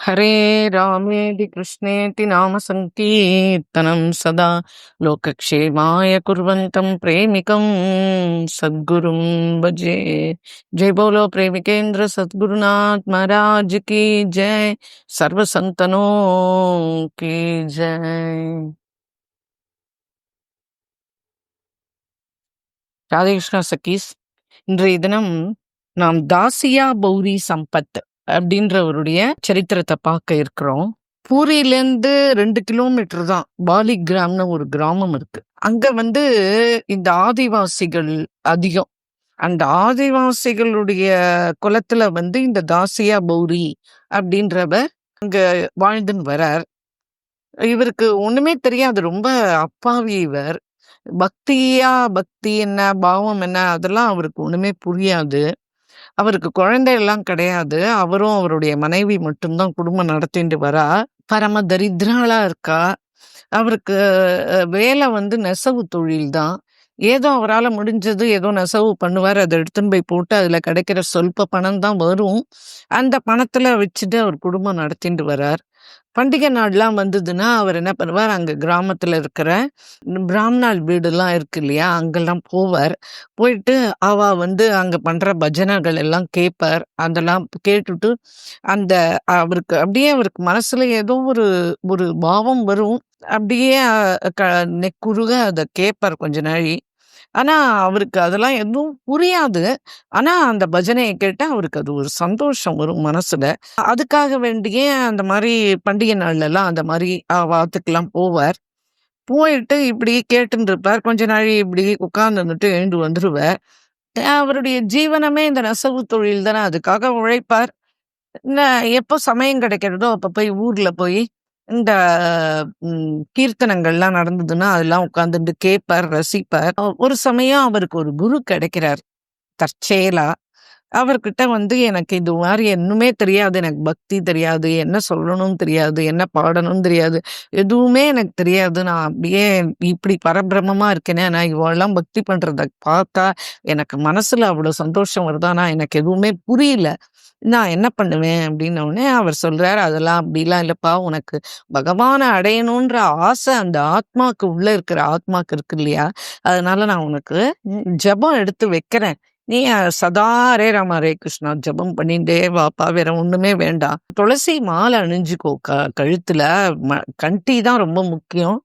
हरे रामेति कृष्णेति नाम संकीर्तनं सदा लोकक्षेमाय कुर्वन्तं प्रेमिकं सद्गुरुं भजे। जय बोलो प्रेमिकेंद्र सद्गुरुनाथ महाराज की जय। सर्व संतनों की जय। ராதேகிருஷ்ணா சகீஸ், இன்றைய தினம் நாம் தாசியா பௌரி சம்பத் அப்படின்றவருடைய சரித்திரத்தை பார்க்க இருக்கிறோம். பூரியிலேருந்து 2 கிலோமீட்டர் தான் பாலிகிராம்னு ஒரு கிராமம் இருக்கு. அங்க வந்து இந்த ஆதிவாசிகள் அதிகம். அந்த ஆதிவாசிகளுடைய குலத்துல வந்து இந்த தாசியா பௌரி அப்படின்றவ அங்க வாழ்ந்துன்னு வரார். இவருக்கு ஒண்ணுமே தெரியாது. ரொம்ப அப்பாவி இவர். பக்தி என்ன, பாவம் என்ன அதெல்லாம் அவருக்கு ஒண்ணுமே புரியாது. அவருக்கு குழந்தை எல்லாம் கிடையாது. அவரும் அவருடைய மனைவி மட்டும்தான் குடும்பம் நடத்திட்டு வரா. பரம தரித்திராளா இருக்கா. அவருக்கு வேலை வந்து நெசவு தொழில் தான். ஏதோ அவரால முடிஞ்சது ஏதோ நெசவு பண்ணுவார். அத எடுத்துன்னு போய் போட்டு அதுல கிடைக்கிற சொல்ப பணம் தான் வரும். அந்த பணத்துல வச்சுட்டு அவர் குடும்பம் நடத்திட்டு வரார். பண்டிகை நாள்லாம் வந்ததுன்னா, அவர் என்ன பண்ணுவார், அங்க கிராமத்துல இருக்கிற பிராமணாள் வீடுலாம் இருக்கு இல்லையா? அங்கெல்லாம் போவார். போயிட்டு வந்து அங்க பண்ற பஜனைகள் எல்லாம் கேட்பார். அதெல்லாம் கேட்டுட்டு, அந்த அவருக்கு மனசுல ஏதோ ஒரு ஒரு பாவம் வரும். அப்படியே நெக்குருக அத கேட்பார் கொஞ்ச நாழி. ஆனா, அவருக்கு அதெல்லாம் எதுவும் புரியாது. ஆனா, அந்த பஜனைய கேட்டா அவருக்கு அது ஒரு சந்தோஷம் வரும் மனசுல. அதுக்காக வேண்டியே அந்த மாரி பண்டிகை நாள்லலாம் அந்த மாரி வாத்துக்கெல்லாம் போவார். போயிட்டு இப்படி கேட்டுன்னு இருப்பார். கொஞ்ச நாழி இப்படி உட்கார்ந்துருந்துட்டு எழுந்து வந்துருவார். அவருடைய ஜீவனமே இந்த நெசவு தொழில் தானே. அதுக்காக உழைப்பார். ந எப்போ சமயம் கிடைக்கிறதோ, அப்ப போய் ஊர்ல போய் இந்த கீர்த்தனங்கள்லாம் நடந்ததுன்னா, அதெல்லாம் உட்கார்ந்துட்டு கேட்பார், ரசிப்பார். ஒரு சமயம் அவருக்கு ஒரு குரு கிடைக்கிறார், தற்செயலா. அவர்கிட்ட வந்து எனக்கு இது மாரி ஒண்ணுமே தெரியாது. எனக்கு பக்தி தெரியாது. என்ன சொல்லணும்னு தெரியாது. என்ன பாடணும்னு தெரியாது. எதுவுமே எனக்கு தெரியாது. நான் அப்படியே இப்படி பரபிரம்மமா இருக்கேனே. நான் இவள்லாம் பக்தி பண்றத பார்த்தா, எனக்கு மனசுல அவ்வளோ சந்தோஷம் வருது. ஆனா எனக்கு எதுவுமே புரியல. நான் என்ன பண்ணுவேன் அப்படின்ன உடனே அவர் சொல்றாரு, அதெல்லாம் அப்படிலாம் இல்லப்பா. உனக்கு பகவான அடையணுன்ற ஆசை அந்த ஆத்மாக்கு உள்ள இருக்கிற ஆத்மாக்கு இருக்கு இல்லையா? அதனால நான் உனக்கு ஜெபம் எடுத்து வைக்கிறேன். நீ சதா ஹரே ராம ஹரே கிருஷ்ணா ஜெபம் பண்ணிட்டே வாப்பா. வேற ஒண்ணுமே வேண்டாம். துளசி மாலை அணிஞ்சுக்கோ கழுத்துல. கண்டி தான் ரொம்ப முக்கியம்.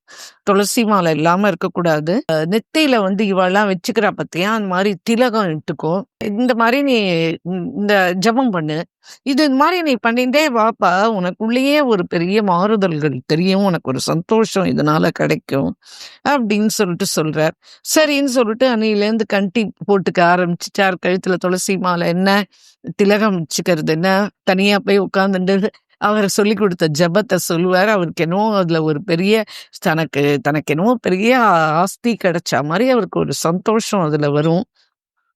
துளசி மாலை இல்லாம இருக்கக்கூடாது. நெத்தியில வந்து இவெல்லாம் வச்சுக்கிறா பாத்தியா? அந்த மாரி திலகம் இட்டுக்கோ. இந்த மாரி நீ இந்த ஜெபம் பண்ணு. இது மாரி நீ பண்ணிட்டே வாப்பா. உனக்குள்ளேயே ஒரு பெரிய மாறுதல்கள் தெரியும். உனக்கு ஒரு சந்தோஷம் இதனால கிடைக்கும். அப்படின்னு சொல்லிட்டு சொல்றார். சரின்னு சொல்லிட்டு அன்னையிலேருந்து கண்டி போட்டுக்க ஆரம்பிச்சுட்டார். கழுத்துல துளசி மாலை என்ன, திலகம் வச்சுக்கிறது என்ன, தனியா போய் உட்கார்ந்துட்டு அவர் சொல்லிக் கொடுத்த ஜெபத்த சொல்லுவார். அவருக்கு என்னவோ அதுல ஒரு பெரிய தனக்கு என்னவோ பெரிய ஆஸ்தி கிடைச்ச மாரி அவருக்கு ஒரு சந்தோஷம் அதுல வரும்.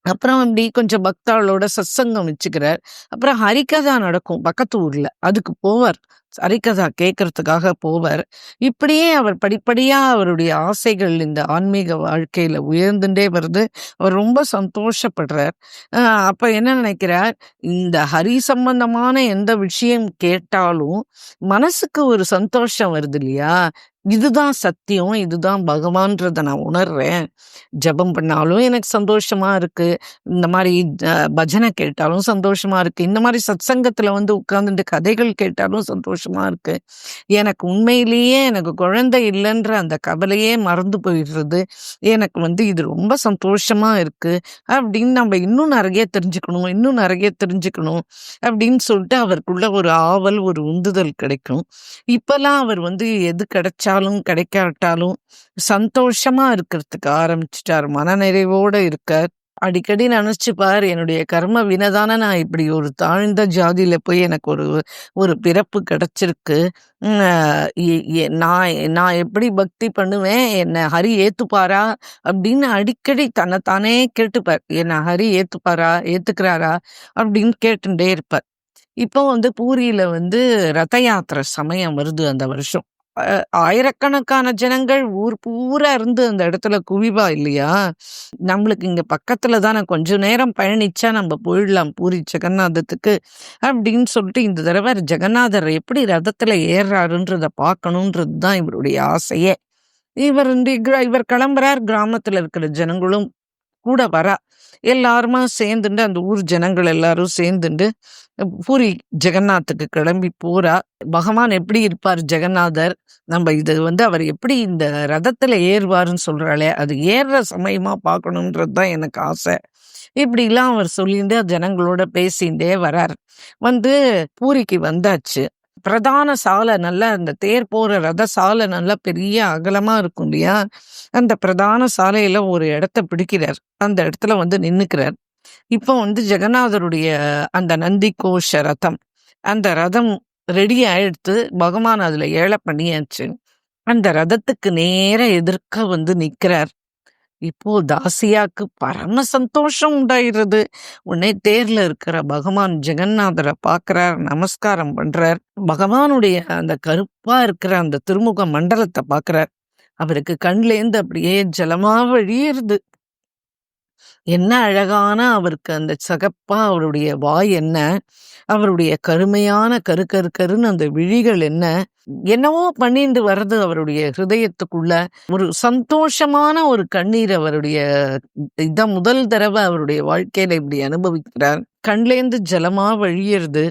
அப்புறம் அப்படி கொஞ்சம் பக்தாளோட சத்சங்கம் வச்சுக்கிறார். அப்புறம் ஹரிகதா நடக்கும் பக்கத்து ஊர்ல. அதுக்கு போவார். ஹரிகதா கேட்கறதுக்காக போவார். இப்படியே அவர் படிப்படியா அவருடைய ஆசைகள் இந்த ஆன்மீக வாழ்க்கையில உயர்ந்துட்டே வருது. அவர் ரொம்ப சந்தோஷப்படுறார். அ அப்ப என்ன நினைக்கிறார், இந்த ஹரி சம்பந்தமான எந்த விஷயம் கேட்டாலும் மனசுக்கு ஒரு சந்தோஷம் வருது இல்லையா? இதுதான் சத்தியம். இதுதான் பகவான்றத நான் உணர்றேன். ஜெபம் பண்ணாலும் எனக்கு சந்தோஷமா இருக்கு. இந்த மாரி பஜனை கேட்டாலும் சந்தோஷமா இருக்கு. இந்த மாரி சத்சங்கத்துல வந்து உட்கார்ந்துட்டு கதைகள் கேட்டாலும் சந்தோஷமா இருக்கு. எனக்கு உண்மையிலேயே எனக்கு குழந்தை இல்லன்ற அந்த கவலையே மறந்து போயிடுறது. எனக்கு வந்து இது ரொம்ப சந்தோஷமா இருக்கு. அப்படின்னு நம்ம இன்னும் நெறைய தெரிஞ்சுக்கணும், இன்னும் நெறைய தெரிஞ்சுக்கணும் அப்படின்னு சொல்லிட்டு அவருக்குள்ள ஒரு ஆவல், ஒரு உந்துதல் கிடைக்கும். இப்பல்லாம் அவர் வந்து எது கிடைச்சாலும், கிடைக்காட்டாலும் சந்தோஷமா இருக்கிறதுக்கு ஆரம்பிச்சுட்டார். மனநிறைவோட இருக்கார். அடிக்கடி நினைச்சுப்பார், என்னுடைய கர்ம வினைதான நான் இப்படி ஒரு தாழ்ந்த ஜாதியில போய் எனக்கு ஒரு ஒரு பிறப்பு கிடைச்சிருக்கு. ம் அ எ எ நான் நான் எப்படி பக்தி பண்ணுவேன்? என்ன ஹரி ஏத்துப்பாரா? அப்படின்னு அடிக்கடி தன்னைத்தானே கேட்டுப்பார். என்ன ஹரி ஏத்துப்பாரா? ஏத்துக்கிறாரா? அப்படின்னு கேட்டுட்டே இருப்பார். இப்போ வந்து பூரியில வந்து ரத யாத்திரை சமயம் வருது அந்த வருஷம். ஆயிரக்கணக்கான ஜனங்கள் ஊர் பூரா இருந்து அந்த இடத்துல குவிவா இல்லையா? நம்மளுக்கு இங்க பக்கத்துல தானே கொஞ்ச நேரம் பயணிச்சா நம்ம போயிடலாம் பூரி ஜெகநாதத்துக்கு. அப்படின்னு சொல்லிட்டு இந்த தடவை ஜெகநாதர் எப்படி ரதத்துல ஏறுறாருன்றத பார்க்கணுன்றது தான் இவருடைய ஆசையே. இவர் கிளம்புறார். கிராமத்துல இருக்கிற ஜனங்களும் கூட வரா. எல்லாருமா சேர்ந்துண்டு அந்த ஊர் ஜனங்கள் எல்லாரும் சேர்ந்துண்டு பூரி ஜெகநாத்துக்கு கிளம்பி போறா. பகவான் எப்படி இருப்பார் ஜெகநாதர்? நம்ம இது அவர் எப்படி இந்த ரதத்துல ஏறுவாருன்னு சொல்றாளே, அது ஏறுற சமயமா பார்க்கணுன்றது தான் எனக்கு ஆசை. இப்படிலாம் அவர் சொல்லிட்டு ஜனங்களோட பேசிண்டே வரார். பூரிக்கு வந்தாச்சு. பிரதான சாலை நல்லா அந்த தேர் போற ரத சாலை நல்லா பெரிய அகலமா இருக்கும் இல்லையா? அந்த பிரதான சாலையில ஒரு இடத்த பிடிக்கிறார். அந்த இடத்துல நின்னுக்கிறார். இப்போ ஜெகநாதருடைய அந்த நந்தி கோஷ ரதம், அந்த ரதம் ரெடி ஆயிடுத்து. பகவான் அதுல ஏழை பண்ணியாச்சு. அந்த ரதத்துக்கு நேர எதிர்க்க நிக்கிறார். இப்போ தாசியாக்கு பரம சந்தோஷம் உண்டாயிடுறது. உடனே தேர்ல இருக்கிற பகவான் ஜெகநாதரை பார்க்கிறார், நமஸ்காரம் பண்றார். பகவானுடைய அந்த கருப்பா இருக்கிற அந்த திருமுக மண்டலத்தை பார்க்கிறார். அவருக்கு கண்லேருந்து அப்படியே ஜலமா வழியிறது. என்ன அழகான அவருக்கு அந்த சகப்பா அவருடைய வாய் என்ன, அவருடைய கருமையான கரு கரு கருன்னு அந்த விழிகள் என்ன, என்னவோ பண்ணிட்டு வர்றது அவருடைய ஹிருதயத்துக்குள்ள. ஒரு சந்தோஷமான ஒரு கண்ணீர் அவருடைய இதான் முதல் தடவை அவருடைய வாழ்க்கையில இப்படி அனுபவிக்கிறார். கண்லேந்து ஜலமா வழியிறது.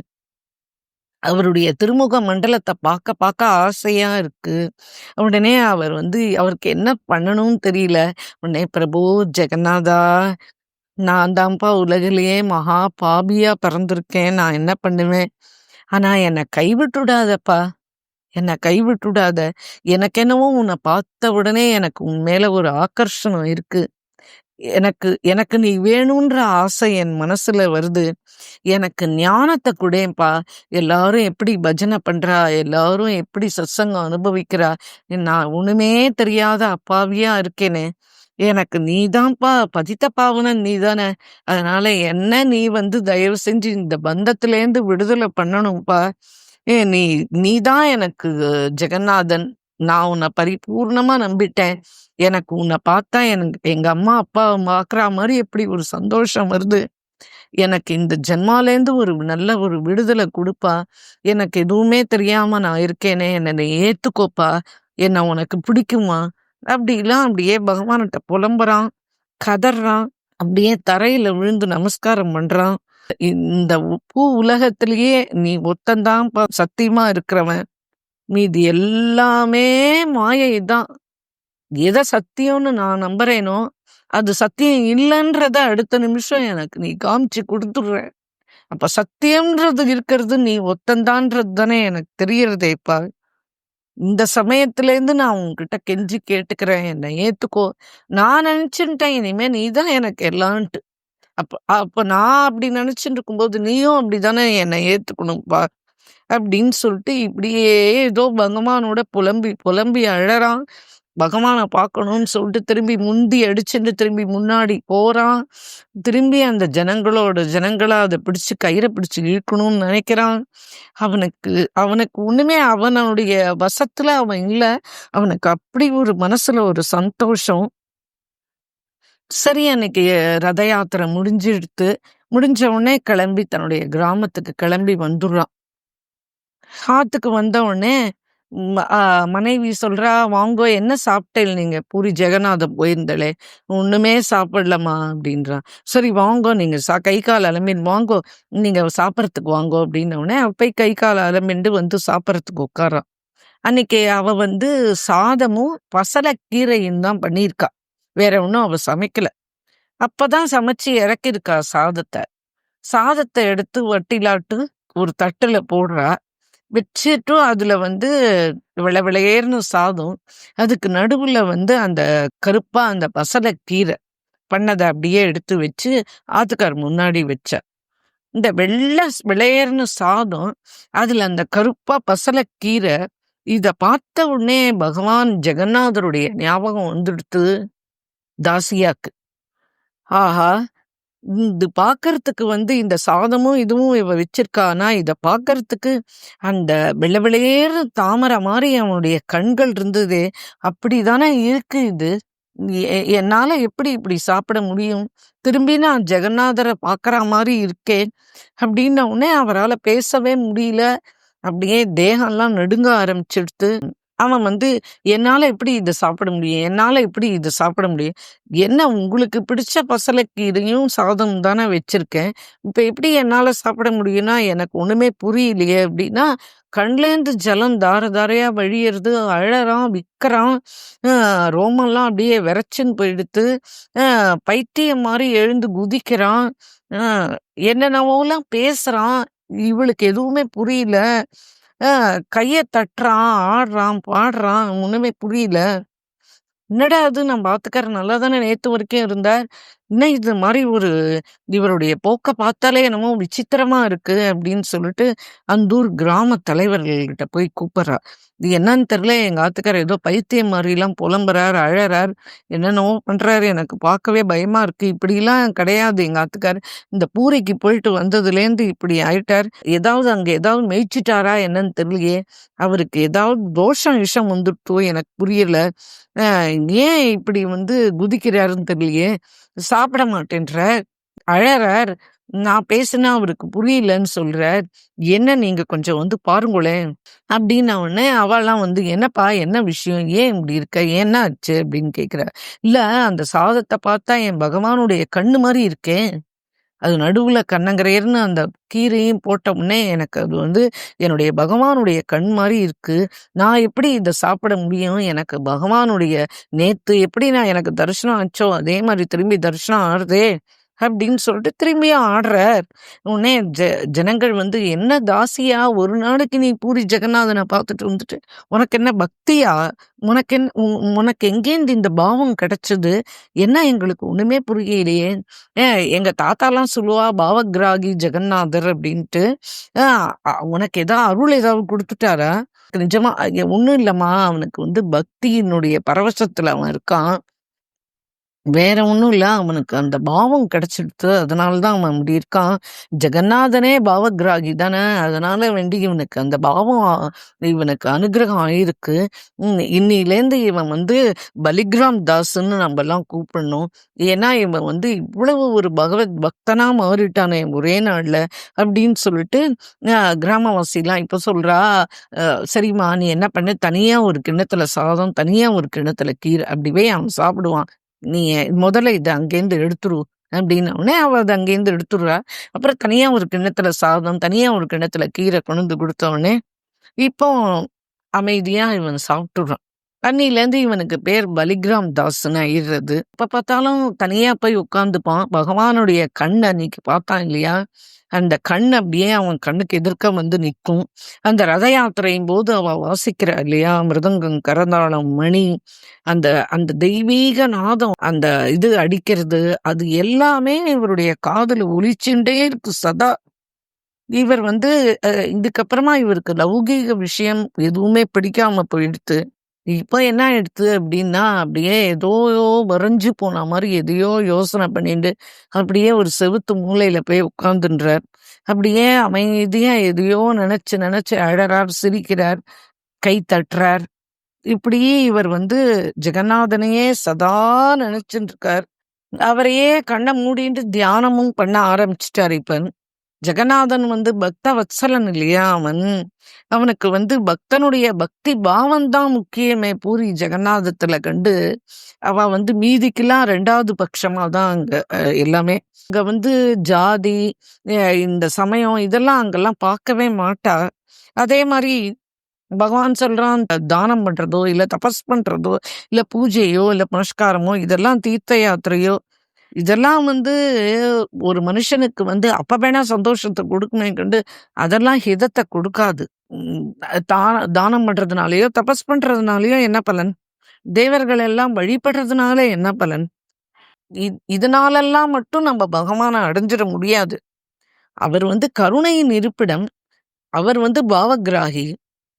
அவருடைய திருமுக மண்டலத்தை பார்க்க பார்க்க ஆசையா இருக்கு. உடனே அவர் அவருக்கு என்ன பண்ணணும்னு தெரியல. உடனே பிரபு ஜெகநாதா, நான் தான்ப்பா உலகிலேயே மகா பாபியா பிறந்திருக்கேன். நான் என்ன பண்ணுவேன்? ஆனா என்னை கைவிட்டுடாதப்பா, என்னை கைவிட்டுடாத. எனக்கு என்னவோ உன்னை பார்த்த உடனே எனக்கு உன் மேல ஒரு ஆகர்ஷணம் இருக்கு. எனக்கு எனக்கு நீ வேணுன்ற ஆசை என் மனசுல வருது. எனக்கு ஞானத்தை குடேன்பா. எல்லாரும் எப்படி பஜனை பண்றா, எல்லாரும் எப்படி சத்சங்கம் அனுபவிக்கிறா, நான் ஒண்ணுமே தெரியாத அப்பாவியா இருக்கேனே. எனக்கு நீதான்ப்பா பதித்த பாவனன் நீதானே. அதனால என்ன நீ தயவு செஞ்சு இந்த பந்தத்திலேருந்து விடுதலை பண்ணணும்ப்பா. நீதான் எனக்கு ஜெகநாதன். நான் உன்னை பரிபூர்ணமா நம்பிட்டேன். எனக்கு உன்னை பார்த்தா எங்க அம்மா அப்பாவை பார்க்குற மாதிரி எப்படி ஒரு சந்தோஷம் வருது. எனக்கு இந்த ஜென்மாலேருந்து ஒரு நல்ல ஒரு விடுதலை கொடுப்பா. எனக்கு எதுவுமே தெரியாம நான் இருக்கேனே, என்னை ஏத்துக்கோப்பா. என்ன உனக்கு பிடிக்குமா? அப்படியே பகவான்கிட்ட புலம்புறான், கதறான். அப்படியே தரையில விழுந்து நமஸ்காரம் பண்றான். இந்த பூ உலகத்திலேயே நீ ஒத்தந்தான்ப்பா சத்தியமா இருக்கிறவன். மீதி எல்லாமே மாயை தான். எதை சத்தியம்னு நான் நம்புறேனோ அது சத்தியம் இல்லைன்றத அடுத்த நிமிஷம் எனக்கு நீ காமிச்சு கொடுத்துடுற. அப்ப சத்தியம்ன்றது இருக்கிறது நீ ஒத்தந்தான்றது தானே எனக்கு தெரியறதேப்பா. இந்த சமயத்திலேருந்து நான் உன்கிட்ட கெஞ்சி கேட்டுக்கிறேன், என்னை ஏத்துக்கோ. நான் நினைச்சுட்டேன் இனிமே நீதான் எனக்கு எல்லான்ட்டு. அப்ப நான் அப்படி நினைச்சுட்டு இருக்கும்போது நீயும் அப்படிதானே என்னை ஏத்துக்கணும்ப்பா அப்படின்னு சொல்லிட்டு இப்படியே ஏதோ பகவானோட புலம்பி புலம்பி அழறான். பகவானை பார்க்கணும்னு சொல்லிட்டு திரும்பி முந்தி அடிச்சுட்டு திரும்பி முன்னாடி போறான். திரும்பி அந்த ஜனங்களா அதை பிடிச்சு கயிறை பிடிச்சு இழுக்கணும்னு நினைக்கிறான். அவனுக்கு அவனுக்கு ஒண்ணுமே அவனுடைய வசத்துல அவன் இல்லை. அவனுக்கு அப்படி ஒரு மனசுல ஒரு சந்தோஷம். சரி, அன்னைக்கு ரத யாத்திரை முடிஞ்ச உடனே கிளம்பி தன்னுடைய கிராமத்துக்கு கிளம்பி வந்துடுறான். ஆத்துக்கு வந்த உடனே மனைவி சொல்றா, வாங்கோ என்ன சாப்பிட்டேன் நீங்க பூரி ஜெகநாதம் போயிருந்தலே, ஒண்ணுமே சாப்பிடலமா அப்படின்றா. சரி வாங்கோ, நீங்க கை கால் அலம்பின் வாங்கோ, நீங்க சாப்பிட்றதுக்கு வாங்கோ அப்படின்ன உடனே போய் கை கால் அலம்பிண்டு சாப்பிட்றதுக்கு உட்காரான். அன்னைக்கு அவ சாதமும் பசலக்கீரையும் தான் பண்ணியிருக்கா. வேற ஒன்றும் அவ சமைக்கல. அப்பதான் சமைச்சு இறக்கிருக்கா சாதத்தை எடுத்து வட்டிலாட்டு ஒரு தட்டுல போடுறா. வச்சுட்டும் அதுல விளையேறுனு சாதம், அதுக்கு நடுவுல அந்த கருப்பா அந்த பசலக்கீரை பண்ணதை அப்படியே எடுத்து வச்சு ஆத்துக்கார் முன்னாடி வச்சா. இந்த விளையேறுனு சாதம், அதுல அந்த கருப்பா பசலக்கீரை, இத பார்த்த உடனே பகவான் ஜெகநாதருடைய ஞாபகம் வந்துடுத்து தாசியாக்கு. ஆஹா, இது பார்க்கறதுக்கு இந்த சாதமும் இதுவும் இவ வச்சிருக்கானா, இத பார்க்கறதுக்கு அந்த வெள்ள வெளேர்ன்னு தாமரை மாரி அவனுடைய கண்கள் இருந்ததே! அப்படிதானே இருக்கு இது. என்னால எப்படி இப்படி சாப்பிட முடியும்? திரும்பி நான் ஜெகநாதர பார்க்கறா மாரி இருக்கே! அப்படின்ன உடனே அவரால பேசவே முடியல. அப்படியே தேகம்லாம் நடுங்க ஆரம்பிச்சுடுத்து. அவன் என்னால எப்படி இத சாப்பிட முடியும்? என்னால எப்படி இத சாப்பிட முடியும்? என்ன உங்களுக்கு பிடிச்ச பசலைக்கீரையும், சாதம் தானே வச்சிருக்கேன். இப்ப எப்படி என்னால சாப்பிட முடியும்னா, எனக்கு ஒண்ணுமே புரியலையே அப்படின்னா, கண்லேருந்து ஜலம் தார தாரையா வழியறது. அழறான், விக்கறான். அ ரோமம்லாம் அப்படியே வெறச்சுன்னு போயிடுத்து. அ பைத்தியம் மாரி எழுந்து குதிக்கிறான். அ என்னென்னவோலாம் பேசுறான். இவளுக்கு எதுவுமே புரியல. அ கைய தட்டுறான், ஆடுறான், பாடுறான். ஒண்ணுமே புரியல. என்னடா இது நான் பார்த்துக்கறேன். நல்லா தானே நேத்து வரைக்கும் இருந்தார். என்ன இது மாரி இவருடைய போக்க பார்த்தாலே என்னமோ விசித்திரமா இருக்கு அப்படின்னு சொல்லிட்டு, அந்த ஊர் கிராம தலைவர்கள்கிட்ட போய் கூப்பிடுறா. இது என்னன்னு தெரியல. எங்க ஆத்துக்காரர் ஏதோ பைத்தியம் மாரிலாம் புலம்புறார், அழறார். என்னென்னவோ பண்றாரு. எனக்கு பார்க்கவே பயமா இருக்கு. இப்படிலாம் கிடையாது எங்க ஆத்துக்காரர். இந்த பூரிக்கு போயிட்டு வந்ததுலேருந்து இப்படி ஆயிட்டார். அங்க ஏதாவது மேய்ச்சிட்டாரா என்னன்னு தெரியலையே. அவருக்கு ஏதாவது தோஷம் கிஷம் வந்துடுத்தோ எனக்கு புரியல. அ ஏன் இப்படி குதிக்கிறாருன்னு தெரியலையே! சாப்பிட மாட்டேன்றார். அழறார். நான் பேசுனா அவருக்கு புரியலன்னு சொல்றார். என்ன நீங்க கொஞ்சம் பாருங்களேன். அப்டின்ன உடனே அவலாம் "என்னப்பா என்ன விஷயம்? ஏன் இப்படி இருக்க? என்ன ஆச்சு?" அப்படின்னு கேட்கிறா. "இல்ல அந்த சாதத்த பார்த்தா என் பகவானுடைய கண்ணு மாரி இருக்கே!" அது நடுவுல கண்ணங்கரேர்ன்னு அந்த கீரையும் போட்ட உடனே எனக்கு அது என்னுடைய பகவானுடைய கண் மாரி இருக்கு. நான் எப்படி இத சாப்பிட முடியும்? எனக்கு பகவானுடைய நேத்து எப்படி எனக்கு தரிசனம் ஆச்சோ, அதே மாரி திரும்பி தரிசனம் ஆறுதே! அப்படின்னு சொல்லிட்டு திரும்பியும் ஆடுறார். உடனே ஜனங்கள் "என்ன தாசியா? ஒரு நாளைக்கு நீ பூரி ஜெகநாதன பார்த்துட்டு வந்துட்டு, உனக்கு என்ன பக்தியா? உனக்கு எங்கேருந்து இந்த பாவம் கிடைச்சது? என்ன எங்களுக்கு ஒண்ணுமே புரியலையே!" அ எங்க தாத்தாலாம் சொல்லுவா, "பாவக்கிராகி ஜெகநாதர்" அப்படின்ட்டு. "அ உனக்கு அருள் ஏதாவது குடுத்துட்டாரா?" நிஜமா ஒண்ணும் இல்லம்மா. அவனுக்கு பக்தியினுடைய பரவசத்துல அவன் இருக்கான். வேற ஒண்ணும் இல்ல. அவனுக்கு அந்த பாவம் கிடைச்சிடுத்து. அதனால தான் அவன் அப்படி இருக்கான். ஜெகநாதனே பாவக்கிராகி தானே! அதனால வேண்டி இவனுக்கு அந்த பாவம் இவனுக்கு அனுக்கிரகம் ஆயிருக்கு. இன்னிலேருந்து இவன் பலிகிராம் தாஸ்ன்னு நம்பலாம் கூப்பிடணும். ஏன்னா, இவன் இவ்வளவு ஒரு பகவத் பக்தனா மாறிட்டானே ஒரே நாள்ல. அப்படின்னு சொல்லிட்டு கிராமவாசிலாம் இப்ப சொல்றா, சரிம்மா நீ என்ன பண்ணு, தனியா ஒரு கிண்ணத்துல சாதம், தனியா ஒரு கிண்ணத்துல கீரை அப்படி வை அவன் சாப்பிடுவான். நீ முதல்ல இத அங்கேருந்து எடுத்துரு அப்படின்ன உடனே அவ அத அங்கேருந்து எடுத்துடுறா. அப்புறம் தனியா ஒரு கிண்ணத்துல சாதம், தனியா ஒரு கிண்ணத்துல கீரை கொண்டு குடுத்த உடனே, இப்போ அமைதியா இவன் சாப்பிட்டுடுறான். அன்னிலேருந்து இவனுக்கு பேர் பலிகிராம் தாஸ்ன்னு ஆயிடுறது. எப்ப பார்த்தாலும் தனியா போய் உட்கார்ந்துப்பான். பகவானுடைய கண் அன்னைக்கு பார்த்தான் இல்லையா? அந்த கண் அப்படியே அவன் கண்ணுக்கு எதிர்க்க நிக்கும். அந்த ரத யாத்திரையின் போது அவ வாசிக்கிறா இல்லையா? மிருதங்கம், கரதாளம், மணி அந்த அந்த தெய்வீக நாதம் அந்த இது அடிக்கிறது, அது எல்லாமே இவருடைய காதுல ஒலிச்சுண்டே இருக்கு சதா. இவர் இதுக்கப்புறமா இவருக்கு லௌகீக விஷயம் எதுவுமே பிடிக்காம போயிடுத்து. இப்ப என்ன ஆயிடுத்து அப்படின்னா, அப்படியே ஏதோ வரைஞ்சு போன மாரி எதையோ யோசனை பண்ணிண்டு, அப்படியே ஒரு செவுத்து மூலையில போய் உட்கார்ந்துன்றார். அப்படியே அமைதியா எதையோ நெனச்சு நெனச்சு அழறார், சிரிக்கிறார், கை தட்டுறார். இப்படி இவர் ஜெகநாதனையே சதா நெனச்சுட்டு இருக்கார். அவரையே கண்ண மூடிட்டு தியானமும் பண்ண ஆரம்பிச்சுட்டாரு இப்ப. ஜெகநாதன் பக்த வத்சலன் இல்லையா அவன். அவனுக்கு பக்தனுடைய பக்தி பாவம் தான் முக்கியமே. பூரி ஜெகநாதத்துல கண்டு அவ மீதிக்கெல்லாம் 2வது பட்சமா தான் அங்க எல்லாமே. அங்க ஜாதி, இந்த சமயம் இதெல்லாம் அங்கெல்லாம் பார்க்கவே மாட்டா. அதே மாரி பகவான் சொல்றான், தானம் பண்றதோ, இல்ல தபஸ் பண்றதோ, இல்ல பூஜையோ, இல்ல புனஸ்காரமோ, இதெல்லாம் தீர்த்த யாத்திரையோ, இதெல்லாம் ஒரு மனுஷனுக்கு அப்ப வேணா சந்தோஷத்த குடுக்குமே கண்டு, அதெல்லாம் ஹிதத்த குடுக்காது. ம் தானம் பண்றதுனாலயோ, தபஸ் பண்றதுனாலயோ என்ன பலன்? தேவர்கள் எல்லாம் வழிபடுறதுனால என்ன பலன்? இதனாலெல்லாம் மட்டும் நம்ம பகவான அடைஞ்சிட முடியாது. அவர் கருணையின் இருப்பிடம். அவர் பாவக்கிராகி.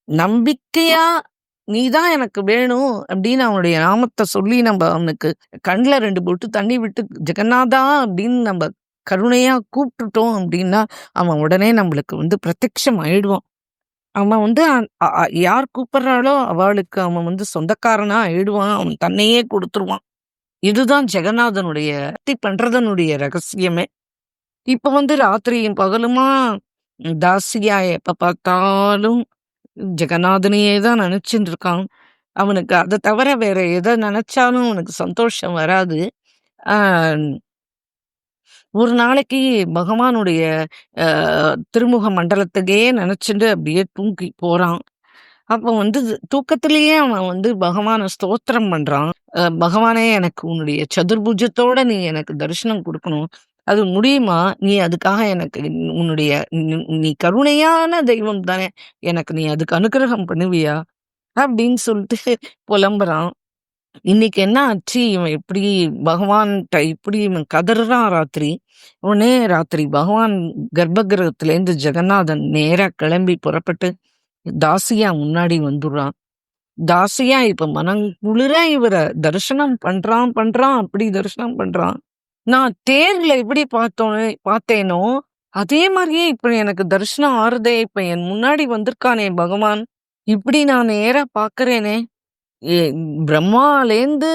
நம்பிக்கையா நீ தான் எனக்கு வேணும் அப்படின்னு அவனுடைய நாமத்த சொல்லி நம்ம அவனுக்கு கண்ல 2 பொட்டு தண்ணி விட்டு ஜெகநாதா அப்படின்னு நம்ம கருணையா கூப்பிட்டுட்டோம் அப்படின்னா, அவன் உடனே நம்மளுக்கு வந்து பிரத்யக்ஷம் ஆயிடுவான். அவன் வந்து யார் கூப்பிடுறாளோ அவளுக்கு அவன் வந்து சொந்தக்காரனா ஆயிடுவான். அவன் தன்னையே குடுத்துருவான். இதுதான் ஜெகநாதனுடைய பக்தி பண்றதனுடைய ரகசியமே. இப்ப வந்து ராத்திரியும் பகலுமா தாசியா எப்ப பார்த்தாலும் ஜெகநாதனையே தான் நெனச்சுட்டு இருக்கான். அவனுக்கு அத தவிர வேற எத நெனச்சாலும் அவனுக்கு சந்தோஷம் வராது. ஆ ஒரு நாளைக்கு பகவானுடைய அ திருமுக மண்டலத்தையே நெனச்சுண்டு அப்படியே தூங்கி போறான். அப்ப வந்து தூக்கத்திலேயே அவன் வந்து பகவான ஸ்தோத்திரம் பண்றான். பகவானே எனக்கு உன்னுடைய சதுர்புஜத்தோட நீ எனக்கு தரிசனம் குடுக்கணும். அது முடியுமா? நீ அதுக்காக எனக்கு உன்னுடைய நீ கருணையான தெய்வம் தானே! எனக்கு நீ அதுக்கு அனுக்கிரகம் பண்ணுவியா? அப்படின்னு சொல்லிட்டு புலம்புறான். இன்னைக்கு என்ன ஆச்சு? இவன் இப்படி பகவான்ட்ட இப்படி இவன் கதறுறான் ராத்திரி. உடனே ராத்திரி பகவான் கர்ப்பகிரகத்திலேருந்து ஜெகநாதன் நேரா கிளம்பி புறப்பட்டு தாசியா முன்னாடி வந்துர்றான். தாசியா இப்ப மனங்குளிர இவர தரிசனம் பண்றான், பண்றான். அப்படி தரிசனம் பண்றான். நான் தேர்ல எப்படி பார்த்தேனோ, அதே மாரியே இப்ப எனக்கு தரிசனம் ஆறுதே! இப்ப என் முன்னாடி வந்திருக்கானே பகவான்! இப்படி நான் நேரா பார்க்கிறேனே! எ பிரம்மாலேந்து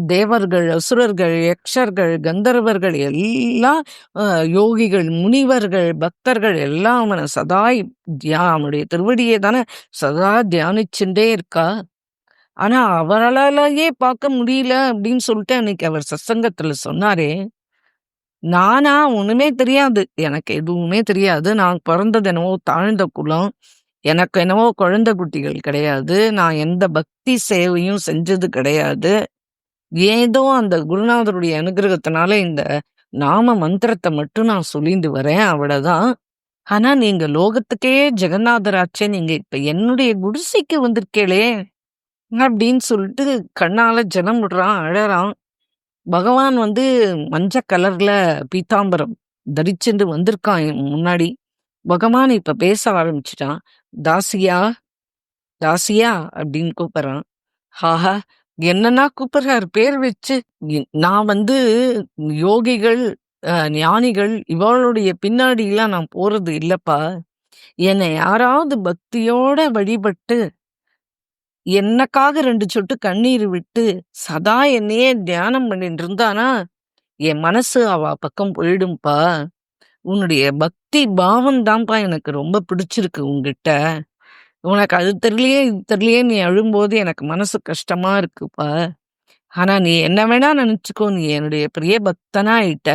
தேவர்கள், அசுரர்கள், யக்ஷர்கள், கந்தர்வர்கள் எல்லாம் அ யோகிகள், முனிவர்கள், பக்தர்கள் எல்லாம் அவன சதா அவனுடைய திருவடிய தானே சதா தியானிச்சுண்டே இருக்கா. ஆனா அவராலேயே பார்க்க முடியல அப்படின்னு சொல்லிட்டு அன்னைக்கு அவர் சத்சங்கத்துல சொன்னாரே. நானா ஒண்ணுமே தெரியாது. எனக்கு எதுவுமே தெரியாது. நான் பொறந்தது என்னவோ தாழ்ந்த குலம். எனக்கு என்னவோ குழந்தை குட்டிகள் கிடையாது. நான் எந்த பக்தி சேவையும் செஞ்சது கிடையாது. ஏதோ அந்த குருநாதருடைய அனுகிரகத்தினால இந்த நாம மந்திரத்த மட்டும் நான் சொல்லிண்டு வரேன். அவ்வளதான். ஆனா நீங்க லோகத்துக்கே ஜெகநாதராச்சே! நீங்க இப்ப என்னுடைய குடிசைக்கு வந்திருக்கேளே! அப்படின்னு சொல்லிட்டு கண்ணால ஜலம் விடுறான், அழறான். பகவான் வந்து மஞ்ச கலர்ல பீதாம்பரம் தரிச்சுண்டு வந்திருக்கான் என் முன்னாடி. பகவான் இப்ப பேச ஆரம்பிச்சுட்டான். "தாசியா, தாசியா" அப்படின்னு கூப்பிடுறான். ஆஹா! என்னன்னா கூப்பிடுறாரு பேர் வச்சு. நான் வந்து யோகிகள், ஞானிகள் இவளுடைய பின்னாடிலாம் நான் போறது இல்லப்பா. என்னை யாராவது பக்தியோட வழிபட்டு எனக்காக 2 சொட்டு கண்ணீர் விட்டு, சதா என்னையே தியானம் பண்ணிட்டு இருந்தானா, என் மனசு அவ பக்கம் போயிடும்பா. உன்னுடைய பக்தி பாவம் தான்ப்பா எனக்கு ரொம்ப பிடிச்சிருக்கு உன்கிட்ட. உனக்கு அது தெரியலையே, இது தெரியலையே நீ அழும்போது எனக்கு மனசு கஷ்டமா இருக்குப்பா. ஆனா நீ என்ன வேணா நெனச்சுக்கோ, நீ என்னுடைய பிரிய பக்தனா ஆயிட்ட.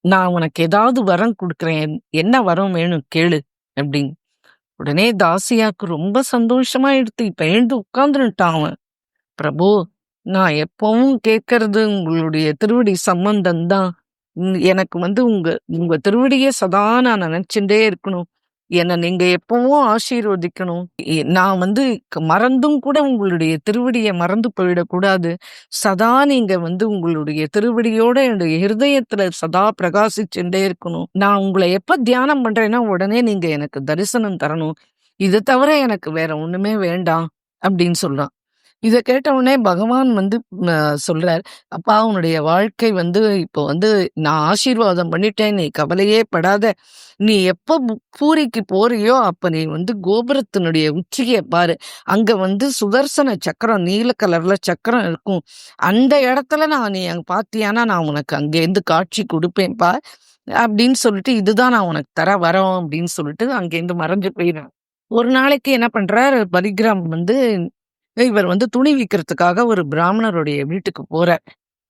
நான் உனக்கு ஏதாவது வரம் குடுக்குறேன். என்ன வரம் வேணும் கேளு அப்படின்னு. உடனே தாசியாக்கு ரொம்ப சந்தோஷமாயிடுத்து. இப்ப எழுந்து உட்கார்ந்துட்டான் அவன். பிரபு, நான் எப்பவும் கேட்கறது உங்களுடைய திருவடி சம்பந்தம் தான். எனக்கு வந்து உங்க உங்க திருவடிய சதா நான் நினைச்சுட்டே இருக்கணும். என்ன நீங்க எப்பவும் ஆசீர்வதிக்கணும். நான் வந்து மறந்தும் கூட உங்களுடைய திருவடிய மறந்து போயிடக்கூடாது. சதா நீங்க வந்து உங்களுடைய திருவடியோட என்னுடைய இருதயத்துல சதா பிரகாசிச்சுட்டே இருக்கணும். நான் உங்கள எப்ப தியானம் பண்றேன்னா, உடனே நீங்க எனக்கு தரிசனம் தரணும். இத தவிர எனக்கு வேற ஒண்ணுமே வேண்டாம்." அப்படின்னு சொல்றான். இத கேட்ட உடனே பகவான் வந்து ம சொல்றார், "அப்பா உன்னுடைய வாழ்க்கை வந்து இப்போ வந்து நான் ஆசீர்வாதம் பண்ணிட்டேன். நீ கவலையே படாத. நீ எப்ப பூரிக்கு போறியோ, அப்ப நீ வந்து கோபுரத்தினுடைய உச்சிய பாரு. அங்க வந்து சுதர்சன சக்கரம் நீல கலர்ல சக்கரம் இருக்கும். அந்த இடத்துல நீ அங்க பார்த்தியான்னா, நான் உனக்கு அங்கேருந்து காட்சி குடுப்பேன்ப்பா." அப்படின்னு சொல்லிட்டு, "இதுதான் நான் உனக்கு தர வரம்." அப்படின்னு சொல்லிட்டு அங்கேருந்து மறைஞ்சு போயிறான். ஒரு நாளைக்கு என்ன பண்றார், பலிகிராம் வந்து இவர் வந்து துணி விக்கிறதுக்காக ஒரு பிராமணருடைய வீட்டுக்கு போறார்.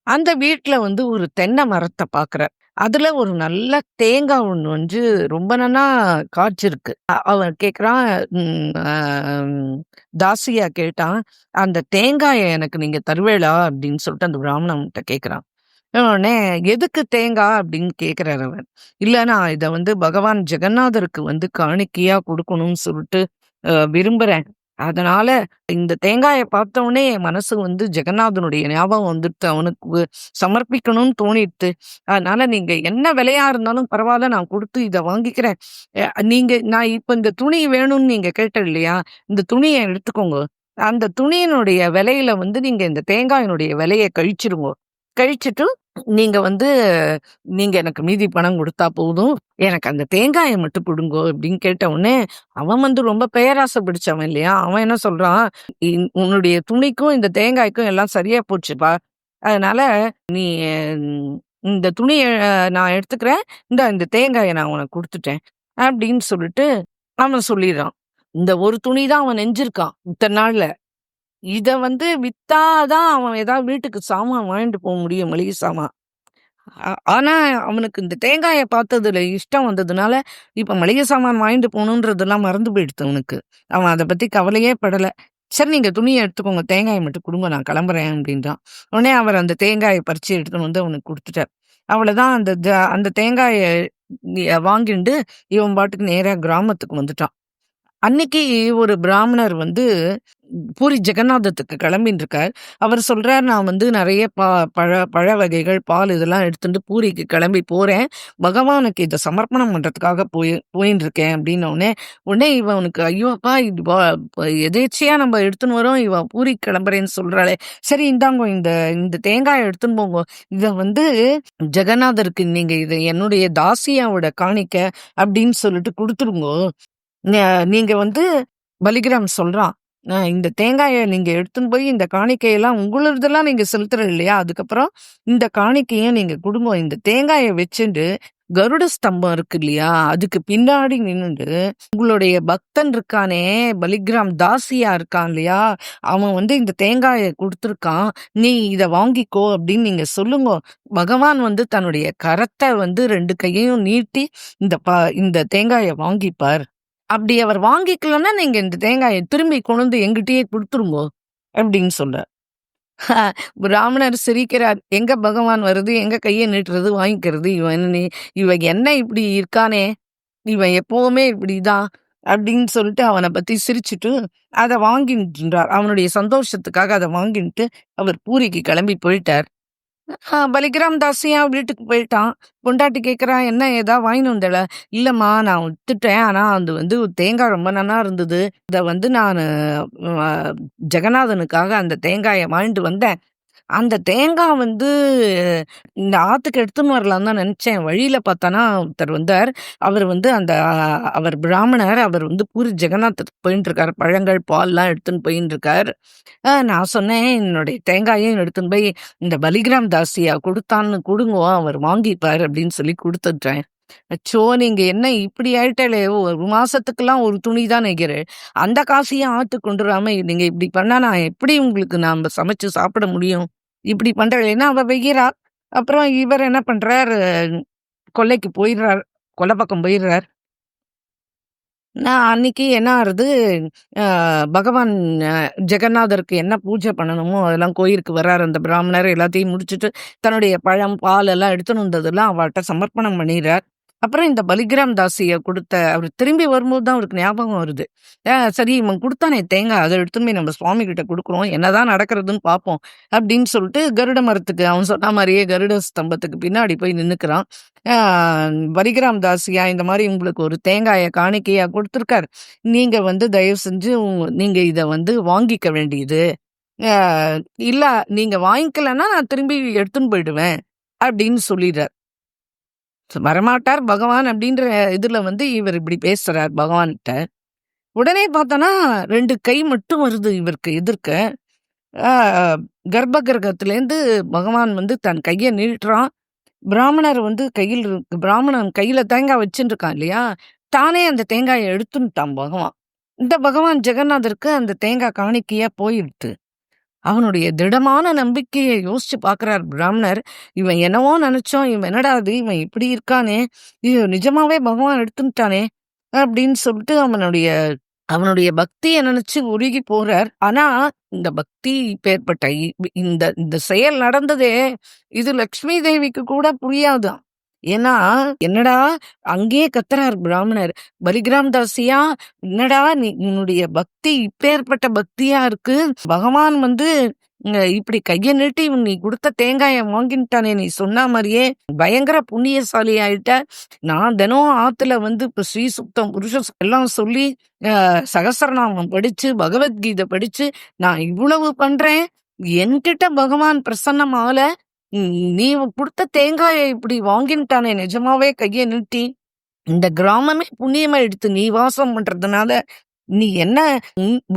அந்த வீட்ல வந்து ஒரு தென்னை மரத்த பார்க்குறார். அதுல ஒரு நல்ல தேங்காய் ஒண்ணு வந்து ரொம்ப நன்னா காய்ச்சிருக்கு. அவன் கேட்குறான், ம் அ தாசியா கேட்டான், "அந்த தேங்காய எனக்கு நீங்க தருவேளா?" அப்படின்னு சொல்லிட்டு அந்த பிராமணன்ட்ட கேட்குறான். உடனே, "எதுக்கு தேங்காய்?" அப்படின்னு கேட்கிறாரு அவர். "இல்ல நான் இத வந்து பகவான் ஜெகநாதருக்கு வந்து காணிக்கையா குடுக்கணும்னு சொல்லிட்டு விரும்புறேன். அதனால இந்த தேங்காய பார்த்தோனே என் மனசு வந்து ஜெகநாதனுடைய ஞாபகம் வந்துடுத்து. அவனுக்கு சமர்ப்பிக்கணும்னு தோணிடுத்து. அதனால நீங்க என்ன விலையா இருந்தாலும் பரவால்ல நான் குடுத்து இத வாங்கிக்கிறேன். நீங்க நான் இப்ப இந்த துணி வேணும்னு நீங்க கேட்ட இல்லையா? இந்த துணிய எடுத்துக்கோங்க. அந்த துணியினுடைய விலையில வந்து நீங்க இந்த தேங்காயினுடைய விலைய கழிச்சிருங்கோ. கழிச்சுட்டு நீங்க வந்து நீங்க எனக்கு மீதி பணம் குடுத்தா போதும். எனக்கு அந்த தேங்காய மட்டும் குடுங்கோ அப்படின்னு கேட்ட உடனே, அவன் வந்து ரொம்ப பேராசை பிடிச்சவன் இல்லையா? அவன் என்ன சொல்றான், உன்னுடைய துணிக்கும், இந்த தேங்காய்க்கும் எல்லாம் சரியா போச்சுப்பா. அதனால நீ இந்த துணிய நான் எடுத்துக்கிறேன். இந்த தேங்காய நான் உனக்கு குடுத்துட்டேன்." அப்படின்னு சொல்லிட்டு அவன் சொல்லிர்றான். இந்த ஒரு துணி தான் அவன் நெஞ்சிருக்கான் இத்தன நாள்ல. இத வந்து வித்தா தான் அவன் ஏதாவது வீட்டுக்கு சாமான் வாங்கிட்டு போ முடியும், மளிகை சாமான். ஆனா அவனுக்கு இந்த தேங்காய பார்த்ததுல இஷ்டம் வந்ததுனால, இப்ப மளிகை சாமான் வாங்கிட்டு போணுன்றதெல்லாம் மறந்து போயிடுத்து அவனுக்கு. அவன் அத பத்தி கவலையே படல. "சரி நீங்க துணிய எடுத்துக்கோங்க, தேங்காய மட்டும் குடுங்க நான் கிளம்புறேன்" அப்படின்றான். உடனே அவர் அந்த தேங்காய பறிச்சு எடுத்துன்னு வந்து அவனுக்கு குடுத்துட்டார். அவ்வளதான் அந்த தேங்காய வாங்கிண்டு இவன் பாட்டுக்கு நேரா கிராமத்துக்கு வந்துட்டான். அன்னைக்கு ஒரு பிராமணர் வந்து பூரி ஜெகநாதத்துக்கு கிளம்பின்ருக்கார். அவர் சொல்றார், "நான் வந்து நெறைய பழ வகைகள், பால் இதெல்லாம் எடுத்துட்டு பூரிக்கு கிளம்பி போறேன். பகவானுக்கு இத சமர்ப்பணம் பண்றதுக்காக போயின்ருக்கேன்" அப்படின்னோனே, உடனே இவனுக்கு ஐயோ! அப்பா இது எதேர்ச்சையா நம்ம எடுத்துன்னு வரோம். இவ பூரிக்கு கிளம்புறேன்னு சொல்றாளே! சரி இந்தாங்கோ இந்த இந்த தேங்காய எடுத்துன்னு போங்கோ. இத வந்து ஜெகநாதருக்கு நீங்க இத என்னுடைய தாசியாவோட காணிக்க அப்படின்னு சொல்லிட்டு குடுத்துருங்கோ. ந நீங்க வந்து பலிகிராம் சொல்றான். இந்த தேங்காய நீங்க எடுத்துன்னு போய் இந்த காணிக்கையெல்லாம் உங்களுதெல்லாம் நீங்க செலுத்துற இல்லையா? அதுக்கப்புறம் இந்த காணிக்கைய நீங்க குடுங்கோ. இந்த தேங்காய வச்சுண்டு கருட ஸ்தம்பம் இருக்கு இல்லையா? அதுக்கு பின்னாடி நின்னுண்டு உங்களுடைய பக்தன் இருக்கானே, பலிகிராம் தாசியா இருக்கான் இல்லையா? அவன் வந்து இந்த தேங்காய குடுத்துருக்கான். நீ இத வாங்கிக்கோ அப்படின்னு நீங்க சொல்லுங்கோ. பகவான் வந்து தன்னுடைய கரத்த வந்து 2 கையையும் நீட்டி இந்த தேங்காய வாங்கிப்பார். அப்படி அவர் வாங்கிக்கலன்னா, நீங்க இந்த தேங்காய திரும்பி கொண்டு என்கிட்டயே குடுத்துருங்கோ." அப்படின்னு சொல்றார். பிராமணர் சிரிக்கிறார். எங்க பகவான் வருது, எங்க கைய நீட்டுறது, வாங்கிக்கிறது. இவன் என்ன இப்படி இருக்கானே, இவன் எப்பவுமே இப்படிதான் அப்படின்னு சொல்லிட்டு அவன பத்தி சிரிச்சுட்டு, அத வாங்கின்றார். அவனுடைய சந்தோஷத்துக்காக அத வாங்கின்ட்டு, அவர் பூரிக்கு கிளம்பி போயிட்டார். பலிகிராம் தாசியா வீட்டுக்கு போயிட்டான். பொண்டாட்டி கேட்கிறா, "என்ன ஏதா வாங்கின்னு வந்தேளா?" "இல்லம்மா நான் வித்துட்டேன். ஆனா அது வந்து தேங்காய் ரொம்ப நன்னா இருந்தது. அத வந்து நானு அ ஜெகநாதனுக்காக அந்த தேங்காய வாங்கிட்டு வந்தேன். அந்த தேங்காய் வந்து இந்த ஆத்துக்கு எடுத்துன்னு வரலான்னு தான் நெனச்சேன். வழியில பாத்தானா ஒருத்தர் வந்தார். அவர் வந்து அவர் பிராமணர். அவர் வந்து பூரி ஜெகநாத்துக்கு போயின்ட்டுருக்காரு. பழங்கள், பால்லாம் எடுத்துன்னு போயின்ட்டுருக்கார். நான் சொன்னேன், "என்னுடைய தேங்காயையும் எடுத்துன்னு போய் இந்த பலிகிராம் தாசியா குடுத்தான்னு குடுங்கோ, அவர் வாங்கிப்பார்" அப்படின்னு சொல்லி குடுத்துட்டேன். அச்சோ! நீங்க என்ன இப்படி ஆயிட்டாளே! ஒரு மாசத்துக்கெல்லாம் ஒரு துணி தான் நெய்கிறேன். அந்த காசையும் ஆத்துக்கு கொண்டு வராம நீங்க இப்படி பண்ணா நான் எப்படி உங்களுக்கு நம்ப சமைச்சு சாப்பிட முடியும்? இப்படி பண்றேன்னா அவ வெய்யறா. அப்புறம் இவர் என்ன பண்றார், கொல்லைக்கு போயிடுறார். கொல்லை பக்கம் போயிடுறார். நான் அன்னைக்கு என்ன ஆறுது, அ பகவான் அ ஜெகநாதருக்கு என்ன பூஜை பண்ணணுமோ, அதெல்லாம் கோயிலுக்கு வர்றாரு அந்த பிராமணர். எல்லாத்தையும் முடிச்சுட்டு, தன்னுடைய பழம், பால் எல்லாம் எடுத்துன்னு வந்ததெல்லாம் அவள்ட்ட சமர்ப்பணம் பண்ணிறார். அப்புறம் இந்த பலிகிராம் தாசிய அவரு திரும்பி வரும்போது தான் அவருக்கு ஞாபகம் வருது. சரி இவன் குடுத்தானே தேங்காய், அத எடுத்துன்னு போய் நம்ம சுவாமி கிட்ட குடுக்குறோம். என்னதான் நடக்கிறதுன்னு பார்ப்போம். அப்படின்னு சொல்லிட்டு கருட மரத்துக்கு அவன் சொன்ன மாரியே கருட ஸ்தம்பத்துக்கு பின்னாடி போய் நின்னுக்கிறான். ஆ பலிகிராம் தாசியா இந்த மாரி உங்களுக்கு ஒரு தேங்காய காணிக்கையா குடுத்துருக்கார். நீங்க வந்து தயவு செஞ்சு நீங்க இத வந்து வாங்கிக்க வேண்டியது. அ இல்ல நீங்க வாங்கிக்கலன்னா நான் திரும்பி எடுத்துன்னு போயிடுவேன். அப்படின்னு சொல்லிறார். வரமாட்டார் பகவான் அப்படின்ற இதுல வந்து இவர் இப்படி பேசுறார் பகவான்ட்ட. உடனே பார்த்தோன்னா 2 கை மட்டும் வருது இவருக்கு எதிர்க்க. ஆ கர்ப்ப கிரகத்திலேருந்து பகவான் வந்து தன் கைய நீட்டுறான். பிராமணர் வந்து பிராமணன் கையில தேங்காய் வச்சுட்டுருக்கான் இல்லையா? தானே அந்த தேங்காய எடுத்துன்ட்டான் பகவான். இந்த பகவான் ஜெகநாதருக்கு அந்த தேங்காய் காணிக்கையா போயிடுத்து. அவனுடைய திடமான நம்பிக்கைய யோசிச்சு பார்க்கிறார் பிராமணர். இவன் என்னவோ நெனச்சோம். இவன் என்னடா இது? இவன் இப்படி இருக்கானே! இது நிஜமாவே பகவான் எடுத்துன்ட்டானே! அப்படின்னு சொல்லிட்டு அவனுடைய அவனுடைய பக்திய நெனச்சு உருகி போறார். ஆனா, இந்த பக்தி இப்பேற்பட்ட இந்த இந்த செயல் நடந்ததே, இது லக்ஷ்மி தேவிக்கு கூட புரியாதாம். ஏன்னா, என்னடா அங்கேயே கத்துறார் பிராமணர். "பலிகிராம் தாசியா, என்னடா நீ உன்னுடைய பக்தி இப்பேற்பட்ட பக்தியா இருக்கு. பகவான் வந்து இப்படி கைய நீட்டி நீ குடுத்த தேங்காய வாங்கின்ட்டானே நீ சொன்ன மாரியே. பயங்கர புண்ணியசாலி ஆயிட்ட. நான் தினம் ஆத்துல வந்து இப்ப ஸ்ரீ சுக்தம், புருஷ எல்லாம் சொல்லி சகஸ்ரநாமம் படிச்சு, பகவத்கீதை படிச்சு, நான் இவ்வளவு பண்றேன். என்கிட்ட பகவான் பிரசன்னம் ஆகல. நீ குடுத்த தேங்காய இப்படி வாங்கின்ட்டானே நிஜமாவே கைய நீட்டி. இந்த கிராமமே புண்ணியமா எடுத்து நீ வாசம் பண்றதுனால, நீ என்ன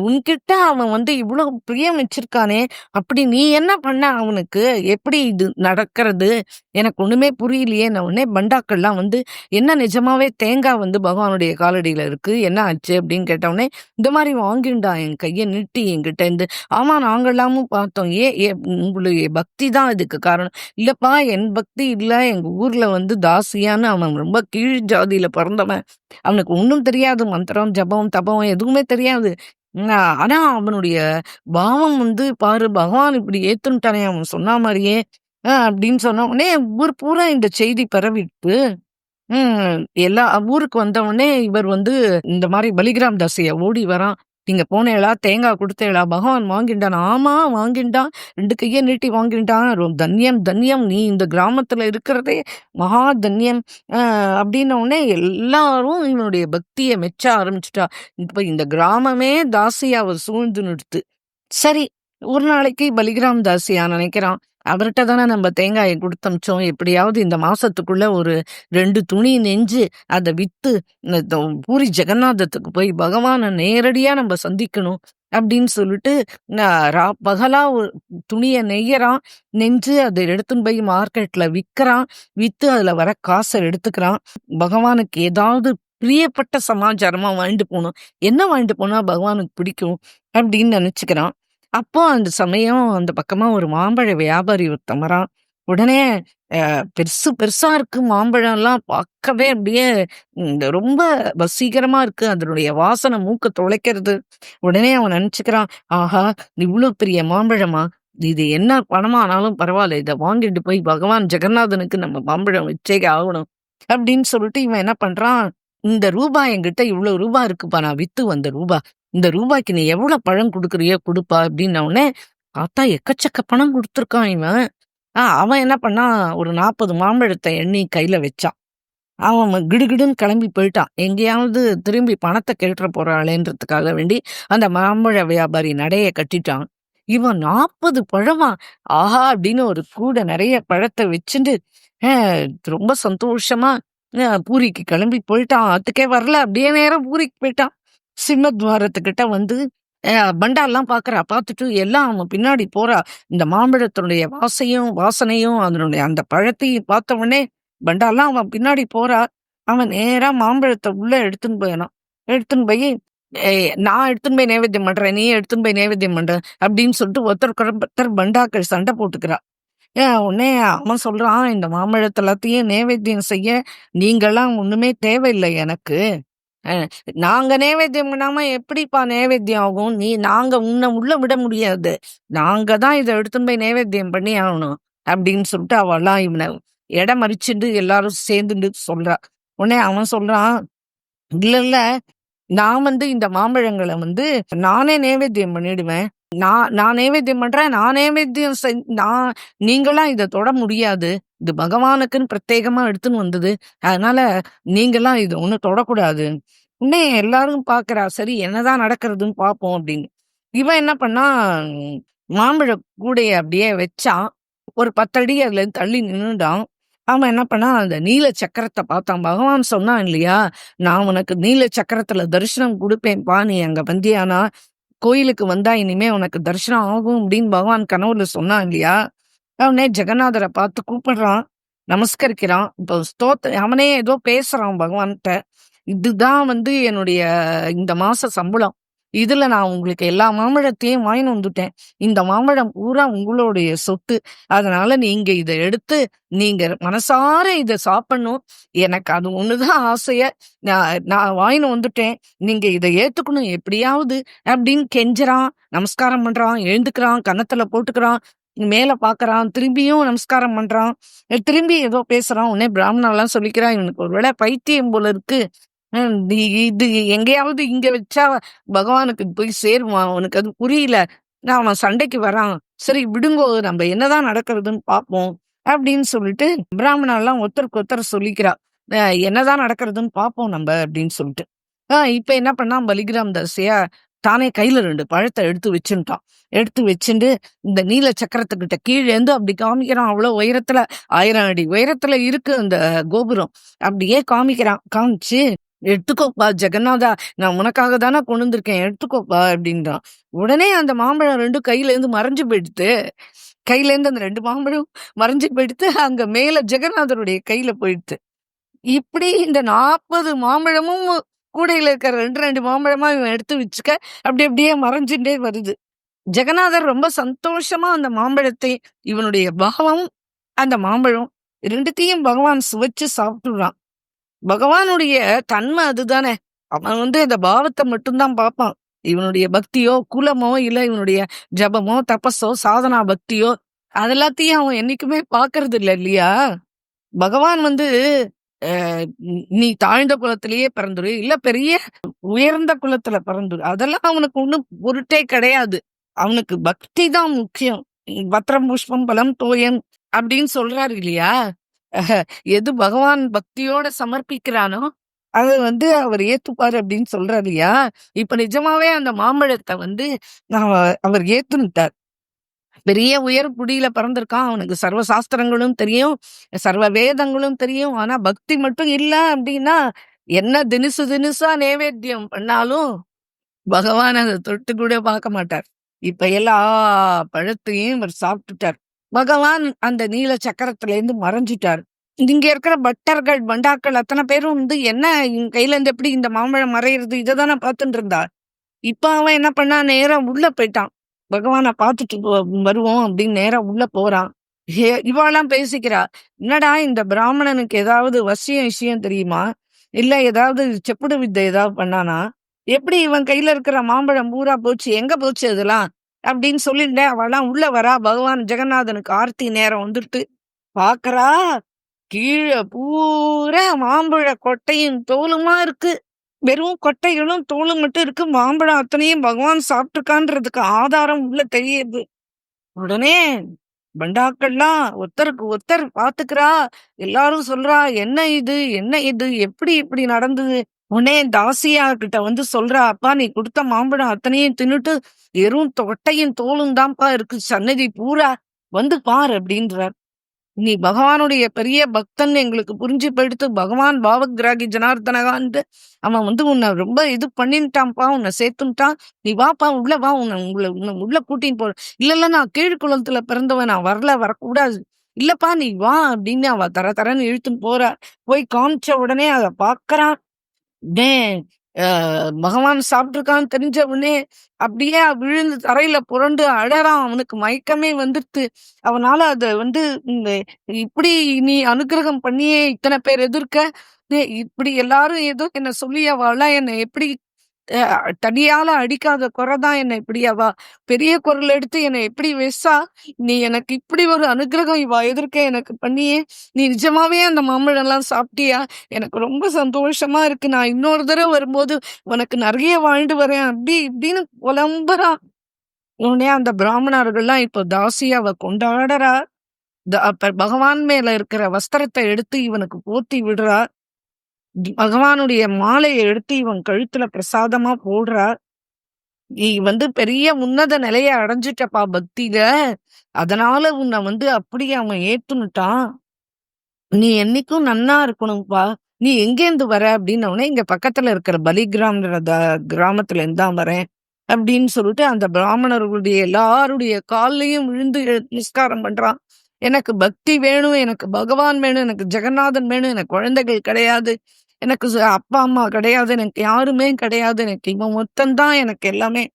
உன்கிட்ட அவன் வந்து இவ்ளோ பிரியம் வச்சிருக்கானே! அப்படி நீ என்ன பண்ண அவனுக்கு? எப்படி இது நடக்கிறது? எனக்கு ஒண்ணுமே புரியலையேன்ன உடனே பண்டாக்கள்லாம் வந்து, "என்ன நிஜமாவே தேங்காய் வந்து பகவானுடைய காலடியில இருக்கு. என்ன ஆச்சு?" அப்படின்னு கேட்டவுடனே, "இந்த மாரி வாங்கிண்டான் என் கைய நீட்டி என்கிட்டேருந்து." "ஆமா நாங்கல்லாமும் பார்த்தோம். உங்களுடைய பக்தி தான் இதுக்கு காரணம்." "இல்லப்பா என் பக்தி இல்ல. எங்க ஊர்ல வந்து தாசியான்னு அவன் ரொம்ப கீழ் ஜாதியில பொறந்தவன். அவனுக்கு ஒண்ணும் தெரியாது. மந்திரம், ஜபம், தபம் எதுவுமே தெரியாது. ஆனா அவனுடைய பாவம் வந்து பாரு பகவான் இப்படி ஏத்துன்ட்டானே அவன் சொன்னா மாரியே. அப்படின்னு சொன்ன உடனே ஊர் பூரா இந்த செய்தி பரவிட்டு, ம் எல்லா ஊருக்கு வந்தவுடனே இவர் வந்து இந்த மாரி பலிகிராம் தாஸையா ஓடி வரான். "நீங்க போனேளா? தேங்காய் குடுத்தேளா? பகவான் வாங்கிண்டானா?" "ஆமா வாங்கிண்டான். 2 கைய நீட்டி வாங்கிண்டான். தன்யம், தன்யம். நீ இந்த கிராமத்துல இருக்கிறதே மகா தன்யம்." அப்படின்ன உடனே எல்லாரும் இவனுடைய பக்திய மெச்ச ஆரம்பிச்சுட்டா. இப்ப இந்த கிராமமே தாசியாவ சூழ்ந்து நிறுத்து. சரி, ஒரு நாளைக்கு பலிகிராம் தாசியா நினைக்கிறான். அவர்ட்ட தானே நம்ம தேங்காய குடுத்தமிச்சோம். எப்படியாவது இந்த மாசத்துக்குள்ள ஒரு 2 துணி நெஞ்சு, அத வித்து இந்த பூரி ஜெகநாதத்துக்கு போய் பகவான நேரடியா நம்ம சந்திக்கணும். அப்படின்னு சொல்லிட்டு ந பகலா ஒரு துணிய நெய்யறான். நெஞ்சு அத எடுத்துன்னு போய் மார்க்கெட்ல விக்கிறான். வித்து அதுல வர காச எடுத்துக்கிறான். பகவானுக்கு ஏதாவது பிரியப்பட்ட சமாச்சாரமா வாங்கிட்டு போணும். என்ன வாங்கிட்டு போனா பகவானுக்கு பிடிக்கும் அப்படின்னு நெனச்சுக்கிறான். அப்போ அந்த சமயம் அந்த பக்கமா ஒரு மாம்பழ வியாபாரி ஒருத்தன் வரான். உடனே பெருசு பெருசா இருக்கு மாம்பழம்லாம் பார்க்கவே அப்படியே ரொம்ப வசீகரமா இருக்கு. அதனுடைய வாசனை மூக்க தொலைக்கிறது. உடனே அவன் நெனச்சுக்கிறான், ஆஹா! இவ்ளோ பெரிய மாம்பழமா? இது என்ன பணமானாலும் பரவால்ல. இத வாங்கிட்டு போய் பகவான் ஜெகநாதனுக்கு நம்ம மாம்பழம் வச்சே ஆகணும். அப்படின்னு சொல்லிட்டு இவன் என்ன பண்றான், இந்த ரூபா என்கிட்ட இவ்ளோ ரூபா இருக்குப்பா. நான் வித்து வந்த ரூபா. இந்த ரூபாய்க்கு நீ எவ்வளோ பழம் குடுக்குறியோ குடுப்பா அப்படின்ன உடனே, பார்த்தா எக்கச்சக்க பணம் குடுத்துருக்கான் இவன். அவன் என்ன பண்ணான், ஒரு 40 மாம்பழத்த எண்ணி கையில வச்சான். அவன் கிடுகிடுன்னு கிளம்பி போயிட்டான். எங்கேயாவது திரும்பி பணத்த கேட்டுற போறாளேன்றதுக்காக வேண்டி, அந்த மாம்பழ வியாபாரி நடைய கட்டிட்டான். இவன் 40 பழமா? ஆஹா! அப்படின்னு ஒரு கூட நெறைய பழத்த வச்சுண்டு, அ ரொம்ப சந்தோஷமா பூரிக்கு கிளம்பி போயிட்டான். ஆத்துக்கே வரல. அப்படியே நேரா பூரிக்கு போயிட்டான். சிம்மத்வாரத்துக்கிட்ட வந்து பண்டால்லாம் பார்க்குறா. பார்த்துட்டு எல்லாம் அவன் பின்னாடி போறா. இந்த மாம்பழத்தினுடைய வாசனையும் அதனுடைய அந்த பழத்தையும் பார்த்த உடனே பண்டால்லாம் அவன் பின்னாடி போறா. அவன் நேரா மாம்பழத்த உள்ள எடுத்துன்னு போயிறான். எடுத்துன்னு போயி, நான் எடுத்துன்னு போய் நைவேத்தியம் பண்றேன். நீ எடுத்துன்னு போய் நைவேத்தியம் பண்ற." அப்படின்னு சொல்லிட்டு ஒருத்தருக்கு ஒருத்தர் பண்டாக்கள் சண்டை போட்டுக்கிறா. உடனே அவன் சொல்றான், "இந்த மாம்பழத்த எல்லாத்தையும் நைவேத்தியம் செய்ய நீங்கலாம் ஒண்ணுமே தேவையில்ல எனக்கு. அ நாங்க நைவேத்தியம் பண்ணாம எப்படிப்பா நைவேத்தியம் ஆகும்? நாங்க உன்ன உள்ள விட முடியாது. நாங்க தான் இத எடுத்துன்னு போய் நைவேத்தியம் பண்ணி ஆகணும்." அப்படின்னு சொல்லிட்டு அவலாம் இவன எடமறிச்சுட்டு எல்லாரும் சேர்ந்துட்டு சொல்றா. உடனே அவன் சொல்றான், "இல்ல, இல்ல. நான் வந்து இந்த மாம்பழங்கள வந்து நானே நைவேத்தியம் பண்ணிடுவேன். நான் நைவேத்தியம் பண்றேன். நான் நைவேத்தியம் நான் நீங்கலாம் இத தொட முடியாது. இது பகவானுக்குன்னு பிரத்யேகமா எடுத்துன்னு வந்தது. அதனால நீங்கலாம் இத ஒண்ணும் தொடக்கூடாது." உடனே எல்லாரும் பார்க்கிறா. சரி என்னதான் நடக்கிறதுன்னு பார்ப்போம் அப்படின்னு. இவன் என்ன பண்ணான், மாம்பழ கூடைய அப்படியே வச்சான். ஒரு 10 அடி அதுலேருந்து தள்ளி நின்னுட்டான். அவன் என்ன பண்ணான், அந்த நீல சக்கரத்த பார்த்தான். பகவான் சொன்னான் இல்லையா, "நான் உனக்கு நீல சக்கரத்துல தரிசனம் குடுப்பேன்ப்பா. நீ அங்க வந்தியானா, கோயிலுக்கு வந்தா இனிமே உனக்கு தரிசனம் ஆகும்." அப்படின்னு பகவான் கனவுல சொன்னான் இல்லையா. உடனே ஜெகநாதர பார்த்து கூப்பிடுறான். நமஸ்கரிக்கிறான். இப்போ அவனே ஏதோ பேசுறான் பகவான்ட்ட. "இதுதான் வந்து என்னுடைய இந்த மாச சம்பளம். இதுல நான் உங்களுக்கு எல்லா மாம்பழத்தையும் வாங்கின்னு வந்துட்டேன். இந்த மாம்பழம் பூரா உங்களுடைய சொத்து. அதனால நீங்க இத எடுத்து நீங்க மனசார இத சாப்பிடணும். எனக்கு அது ஒண்ணுதான் ஆசைய. நான் வாங்கின்னு வந்துட்டேன். நீங்க இத ஏத்துக்கணும் எப்படியாவது." அப்படின்னு கெஞ்சுறான். நமஸ்காரம் பண்றான். எழுந்துக்கிறான். கன்னத்துல போட்டுக்கிறான். மேல பார்க்கறான். திரும்பியும் நமஸ்காரம் பண்றான். திரும்பி ஏதோ பேசுறான். உடனே பிராமணர்லாம் சொல்லிக்கிறா, "இவனுக்கு ஒரு வேளை பைத்தியம் போல இருக்கு. நீ இது எங்கேயாவது இங்க வச்சா பகவானுக்கு போய் சேருமா? அவனுக்கு அது புரியல. அவன் சண்டைக்கு வரான். சரி விடுங்கோ, நம்ம என்னதான் நடக்கிறதுன்னு பார்ப்போம்." அப்படின்னு சொல்லிட்டு பிராமணர்லாம் ஒருத்தருக்கு ஒருத்தர் சொல்லிக்கிறா. என்னதான் நடக்கிறதுன்னு பார்ப்போம் நம்ப அப்படின்னு சொல்லிட்டு. இப்ப என்ன பண்ணான் பலிகிராம் தாசியா, தானே கையில 2 பழத்த எடுத்து வச்சுன்ட்டான். எடுத்து வச்சுண்டு, இந்த நீல சக்கரத்துக்கிட்ட கீழேருந்து அப்படி காமிக்கிறான். அவ்வளோ உயரத்துல 1000 அடி உயரத்துல இருக்கு அந்த கோபுரம். அப்படியே காமிக்கிறான். காமிச்சு, "எடுத்துக்கோப்பா ஜெகநாதா, நான் உனக்காக தான கொண்டு வந்திருக்கேன். எடுத்துக்கோப்பா" அப்படின்றான். உடனே அந்த மாம்பழம் 2ம் கையிலேருந்து மறைஞ்சு போயிடுத்து. கையிலேருந்து அந்த 2 மாம்பழம் மறைஞ்சு போயிடுத்து. அங்க மேல ஜெகநாதருடைய கையில போயிடுத்து. இப்படி இந்த 40 மாம்பழமும் கூடையில இருக்கிற 2 மாம்பழமா இவன் எடுத்து வச்சுக்க, அப்படி அப்படியே மறைஞ்சுட்டே வருது. ஜெகநாதர் ரொம்ப சந்தோஷமா அந்த மாம்பழத்தை, இவனுடைய பாவம், அந்த மாம்பழம் 2த்தையும் பகவான் சுவைச்சு சாப்பிட்டுறான். பகவானுடைய தன்மை அதுதானே. அவன் அந்த பாவத்த மட்டும் தான் பார்ப்பான். இவனுடைய பக்தியோ, குலமோ, இல்ல இவனுடைய ஜபமோ, தபஸோ, சாதனா பக்தியோ, அது எல்லாத்தையும் அவன் என்னைக்குமே பார்க்கறது இல்ல இல்லையா? பகவான் அ நீ தாழ்ந்த குலத்திலேயே பிறந்துரு, இல்ல பெரிய உயர்ந்த குலத்துல பிறந்துரு. அதெல்லாம் அவனுக்கு ஒண்ணும் பொருட்டே கிடையாது. அவனுக்கு பக்தி தான் முக்கியம். "பத்ரம் புஷ்பம் பலம் தோயம்" அப்படின்னு சொல்றாரு இல்லையா? அஹ எது பகவான் பக்தியோட சமர்ப்பிக்கிறானோ, அத அவர் ஏத்துப்பாரு அப்படின்னு சொல்றாரு இல்லையா? இப்ப நிஜமாவே அந்த மாம்பழத்த அவ அவர் ஏத்துன்னுட்டார். பெரிய உயர் குடியில பிறந்திருக்கான். அவனுக்கு சர்வ சாஸ்திரங்களும் தெரியும். சர்வ வேதங்களும் தெரியும். ஆனா பக்தி மட்டும் இல்ல அப்டின்னா, என்ன தினுசு தினுசா நைவேத்தியம் பண்ணாலும், பகவான் அத தொட்டு கூட பார்க்க மாட்டார். இப்ப எல்லா பழத்தையும் இவர் சாப்பிட்டுட்டார். பகவான் அந்த நீல சக்கரத்திலேருந்து மறைஞ்சிட்டார். இங்க இருக்கிற பட்டர்கள், பண்டாக்கள் அத்தன பேரும் என்ன இவன் கையிலேருந்து எப்படி இந்த மாம்பழம் மறையிறது? இத தானே பார்த்துட்டு இருந்தா. இப்ப அவன் என்ன பண்ணான், நேரா உள்ள போயிட்டான். பகவான பார்த்துட்டு வருவோம் அப்படின்னு நேரா உள்ள போறான். இவாளாம் பேசிக்கிறா. "என்னடா இந்த பிராமணனுக்கு ஏதாவது வசியம் விஷயம் தெரியுமா? இல்ல ஏதாவது செப்புடு வித்தை ஏதாவது பண்ணானா? எப்படி இவன் கையில இருக்கிற மாம்பழம் பூரா போச்சு? எங்க போச்சு அதெல்லாம்?" அப்படின்னு சொல்லிட்டு அவளாம் உள்ள வரா. பகவான் ஜெகநாதனுக்கு ஆர்த்தி நேரம் வந்துடுத்து. பார்க்கறா, கீழ பூரா மாம்பழ கொட்டையும் தோலுமா இருக்கு. வெறும் கொட்டைகளும் தோலும் மட்டும் இருக்கு. மாம்பழம் அத்தனையும் பகவான் சாப்பிட்டுருக்கான்றதுக்கு ஆதாரம் உள்ள தெரியுது. உடனே பண்டாக்கள்லாம் ஒருத்தருக்கு ஒருத்தர் பாத்துக்கிறா. எல்லாரும் சொல்றா, "என்ன இது? என்ன இது? எப்படி இப்படி நடந்தது?" உடனே தாசியா கிட்ட சொல்றா, "அப்பா நீ குடுத்த மாம்பழம் அத்தனையும் தின்னுட்டு வெறும் கொட்டையும் தோலும் தான்ப்பா இருக்கு சன்னதி பூரா. வந்து பாரு" அப்படின்றார். நீ பகவானுடைய பெரிய பக்தன் எங்களுக்கு புரிஞ்சு போயிடுத்து. பகவான் பாவக்கிராகி ஜனார்தனகான்ட்டு அவன் உன்னை ரொம்ப இது பண்ணிட்டான்ப்பா, உன்னை சேர்த்துட்டான். நீ வாப்பா, உள்ள வா, உன்னை உள்ள கூட்டின்னு போறேன். இல்ல இல்ல நான் கீழ் குலத்துல பிறந்தவன், நான் வரக்கூடாது. இல்லப்பா நீ வா அப்படின்னு அவ தர தரன்னு இழுத்துன்னு போறா. போய் காமிச்ச உடனே அத பாக்குறான். டேய்! அ பகவான் சாப்பிட்டுருக்கான்னு தெரிஞ்ச உடனே, அப்படியே விழுந்து தரையில புரண்டு அழறான். அவனுக்கு மயக்கமே வந்துடுத்து. அவனால அத இந்த இப்படி நீ அனுக்கிரகம் பண்ணியே இத்தன பேர் எதிர்க்க, இப்படி எல்லாரும் ஏதோ என்ன சொல்லி அவலாம் என்ன எப்படி தடியால அடிக்காத குறைதான் என்ன இப்படி பெரிய குரல் எடுத்து என்ன எப்படி வெசா, நீ எனக்கு இப்படி ஒரு அனுக்கிரகம் இவ எதிர்க்க எனக்கு பண்ணியே, நீ நிஜமாவே அந்த மாம்பழம்லாம் சாப்பிட்டியா? எனக்கு ரொம்ப சந்தோஷமா இருக்கு. நான் இன்னொரு தடவ வரும்போது உனக்கு நெறைய வாழ்ந்து வரேன். அப்படி இப்படின்னு புலம்புறான். உடனே அந்த பிராமணர்கள்லாம் இப்போ தாசியாவ கொண்டாடுறா. அப்ப பகவான் மேல இருக்கிற வஸ்திரத்த எடுத்து இவனுக்கு போத்தி விடுறா. பகவானுடைய மாலைய எடுத்து இவன் கழுத்துல பிரசாதமா போடுறா. "நீ பெரிய உன்னத நிலைய அடைஞ்சுட்டப்பா பக்தியில. அதனால உன்ன அப்படியே அவன் ஏத்துனுட்டான். நீ என்னைக்கும் நன்னா இருக்கணும்ப்பா. நீ எங்கேருந்து வர?" அப்படின்னவுடனே, "இங்க பக்கத்துல இருக்கிற பலிகிராம்ன்ற கிராமத்துல இருந்து தான் வரேன்." அப்படின்னு சொல்லிட்டு அந்த பிராமணர்களுடைய எல்லாருடைய கால்லயும் விழுந்து நமஸ்காரம் பண்றான். "எனக்கு பக்தி வேணும். எனக்கு பகவான் வேணும். எனக்கு ஜெகநாதன் வேணும். எனக்கு குழந்தைகள் கிடையாது. எனக்கு அப்பா, அம்மா கிடையாது. எனக்கு யாருமே கிடையாது. எனக்கு இவன் ஒருத்தன் தான் எனக்கு எல்லாமே."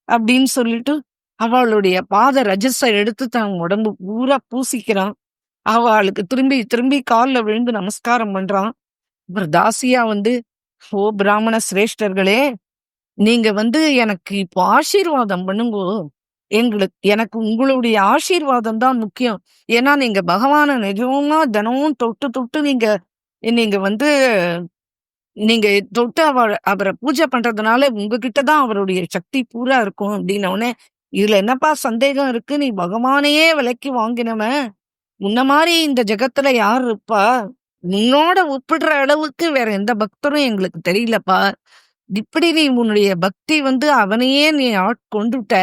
அப்படின்னு சொல்லிட்டு அவளுடைய பாத ரஜஸ எடுத்து தன் உடம்பு பூரா பூசிக்கிறான். அவளுக்கு திரும்பி திரும்பி கால்ல விழுந்து நமஸ்காரம் பண்றான். அப்புறம் தாசியா "ஓ பிராமண சிரேஷ்டர்களே! நீங்க எனக்கு இப்போ ஆசீர்வாதம் பண்ணுங்கோ. எனக்கு உங்களுடைய ஆசீர்வாதம் தான் முக்கியம். ஏன்னா நீங்க பகவான நிஜமா தினமும் தொட்டு தொட்டு நீங்க நீங்க நீங்க தொட்டு அவர பூஜை பண்றதுனால உங்ககிட்ட தான் அவருடைய சக்தி பூரா இருக்கும்." அப்படின்னவுடனே, "இதுல என்னப்பா சந்தேகம் இருக்கு? நீ பகவானையே விலைக்கு வாங்கினவன். உன்ன மாரி இந்த ஜெகத்துல யார் இருப்பா? உன்னோட ஒப்பிடுற அளவுக்கு வேற எந்த பக்தரும் எங்களுக்கு தெரியலப்பா. இப்படி நீ உன்னுடைய பக்தி வந்து அவனையே நீ ஆட்கொண்டுட்ட.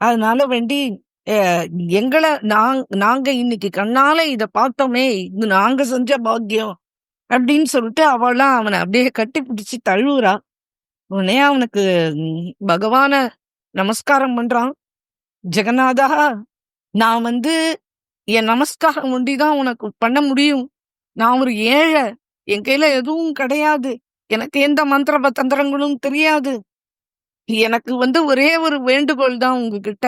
அதனால வேண்டி எங்கள நாங்க இன்னைக்கு கண்ணால இத பார்த்தோமே! இது நாங்க செஞ்ச பாக்கியம். அப்படின்னு சொல்லிட்டு அவளாம் அவன அப்படியே கட்டிப்பிடிச்சு தழுவுறா. உடனே அவனுக்கு பகவான நமஸ்காரம் பண்றான். ஜெகநாதா! நான் வந்து என் நமஸ்காரம் ஒண்டி தான் உனக்கு பண்ண முடியும். நான் ஒரு ஏழை. என் கையில எதுவும் கிடையாது. எனக்கு எந்த மந்திர தந்திரங்களும் தெரியாது. எனக்கு வந்து ஒரே ஒரு வேண்டுகோள் தான் உங்ககிட்ட.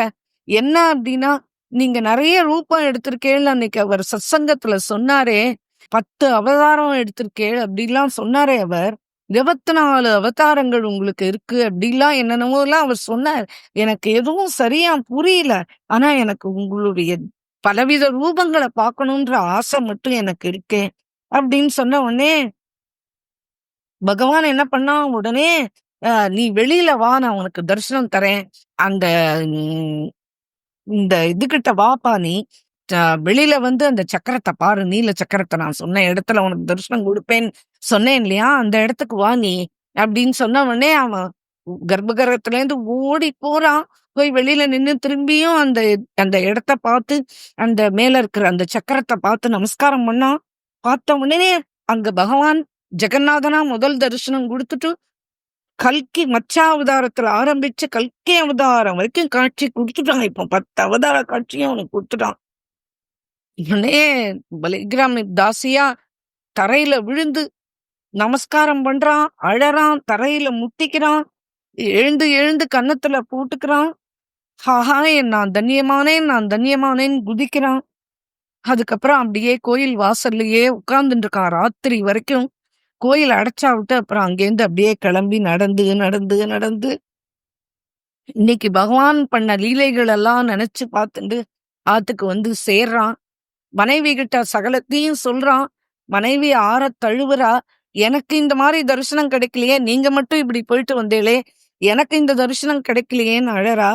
என்ன அப்டின்னா, நீங்க நெறைய ரூபம் எடுத்திருக்கேன்னு அன்னைக்கு அவர் சத்சங்கத்துல சொன்னாரே! 10 அவதாரம் எடுத்திருக்கேள் அப்டிலாம் சொன்னாரே அவர். 24 அவதாரங்கள் உங்களுக்கு இருக்கு அப்டிலாம் என்னென்னவோலாம் அவர் சொன்னார். எனக்கு எதுவும் சரியா புரியல. ஆனா எனக்கு உங்களுடைய பலவித ரூபங்கள பார்க்கணுன்ற ஆசை மட்டும் எனக்கு இருக்கே! அப்டின்னு சொன்ன உடனே பகவான் என்ன பண்ணான், உடனே "நீ வெளியில வா, நான் உனக்கு தரிசனம் தரேன். அந்த ம் இந்த இதுகிட்ட வாப்பா நீ. ட வெளியில வந்து அந்த சக்கரத்த பாரு, நீல சக்கரத்த நான் சொன்ன இடத்துல உனக்கு தரிசனம் குடுப்பேன்னு சொன்னேன் இல்லையா? அந்த இடத்துக்கு வா நீ." அப்படின்னு சொன்ன உடனே அவன் கர்ப்பகிரகத்துலேருந்து ஓடி போறான். போய் வெளியில நின்னு திரும்பியும் அந்த அந்த இடத்த பார்த்து, அந்த மேல இருக்கிற அந்த சக்கரத்த பார்த்து நமஸ்காரம் பண்ணான். பார்த்த உடனே அங்க பகவான் ஜெகநாதனா முதல் தரிசனம் குடுத்துட்டு, கல்கி மத்ஸ்யாவதாரத்துல ஆரம்பிச்சு கல்கி அவதாரம் வரைக்கும் காட்சி குடுத்துட்டான். இப்போ 10 அவதார காட்சியும் அவனுக்கு குடுத்துட்டான். உடனே பலிகிராமி தாசியா தரையில விழுந்து நமஸ்காரம் பண்றான், அழறான், தரையில முட்டிக்கிறான், எழுந்து எழுந்து கன்னத்துல போட்டுக்கிறான். ஆஹா! நான் தன்யமானேன், நான் தன்யமானேன்னு குதிக்கிறான். அதுக்கப்புறம் அப்படியே கோயில் வாசல்லயே உட்கார்ந்துட்டு இருக்கான் ராத்திரி வரைக்கும். கோயில் அடைச்சா விட்டு அப்புறம் அங்கேருந்து அப்படியே கிளம்பி நடந்து, நடந்து, நடந்து இன்னைக்கு பகவான் பண்ண லீலைகள் எல்லாம் நினைச்சு பார்த்துண்டு ஆத்துக்கு வந்து சேர்றான். மனைவி கிட்ட சகலத்தையும் சொல்றான். மனைவி ஆறத் தழுவுறா. எனக்கு இந்த மாரி தரிசனம் கிடைக்கலையே! நீங்க மட்டும் இப்படி போயிட்டு வந்தீகளே! எனக்கு இந்த தரிசனம் கிடைக்கலையேன்னு அழறா.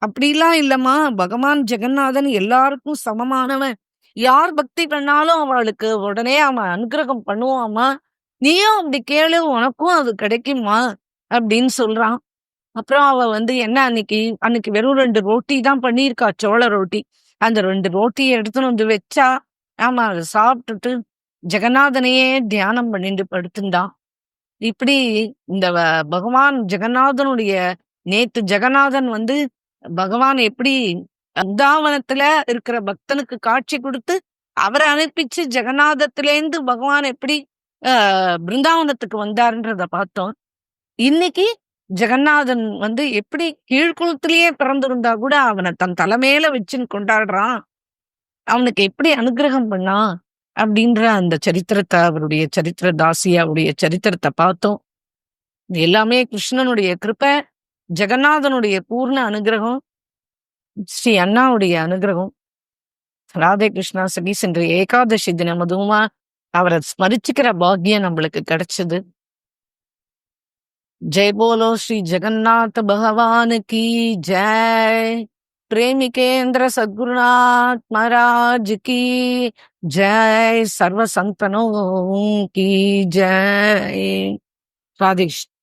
அப்படிலாம் இல்லம்மா, பகவான் ஜெகநாதன் எல்லாருக்கும் சமமானவன். யார் பக்தி பண்ணாலும் அவளுக்கு உடனே அவன் அனுக்கிரகம் பண்ணுவாம்மா. நீயும் அப்படி கேளு, உனக்கும் அது கிடைக்கும்மா அப்படின்னு சொல்றான். அப்புறம் அவ வந்து என்ன அன்னைக்கு அன்னைக்கு வெறும் 2 ரோட்டி தான் பண்ணியிருக்கா, சோள ரொட்டி. அந்த 2 ரோட்டிய எடுத்துன்னு வந்து வச்சா, ஆமா அத சாப்பிட்டுட்டு ஜெகநாதனையே தியானம் பண்ணிட்டு படுத்துண்டான். இப்படி இந்த பகவான் ஜெகநாதனுடைய நேத்து ஜெகநாதன் வந்து பகவான் எப்படி பிருந்தாவனத்துல இருக்கிற பக்தனுக்கு காட்சி குடுத்து, அவர அனுப்பிச்சு ஜெகநாதத்திலேருந்து பகவான் எப்படி பிருந்தாவனத்துக்கு வந்தாருன்றத பார்த்தோம். இன்னைக்கு ஜெகநாதன் வந்து எப்படி கீழ்குளத்திலேயே பிறந்திருந்தா கூட அவன தன் தலைமையில வச்சுன்னு கொண்டாடுறான். அவனுக்கு எப்படி அனுக்கிரகம் பண்ணான்? அப்படின்ற அந்த சரித்திரத்த அவருடைய சரித்திர தாசியாவுடைய சரித்திரத்த பார்த்தோம். இது எல்லாமே கிருஷ்ணனுடைய கிருபை, ஜெகநாதனுடைய பூர்ண அனுக்கிரகம், ஸ்ரீ அண்ணாவுடைய அனுக்கிரகம். ராதே கிருஷ்ணா சதீஷ் என்ற ஏகாதசி தினம் அதுவுமா அவர ஸ்மரிச்சுக்கிற பாக்கியம் நம்மளுக்கு கிடைச்சது. जय बोलो श्री जगन्नाथ भगवान की जय। प्रेमिकेंद्र सद्गुरुनाथ महाराज की जय। सर्व संतनों की जय। राधे कृष्ण।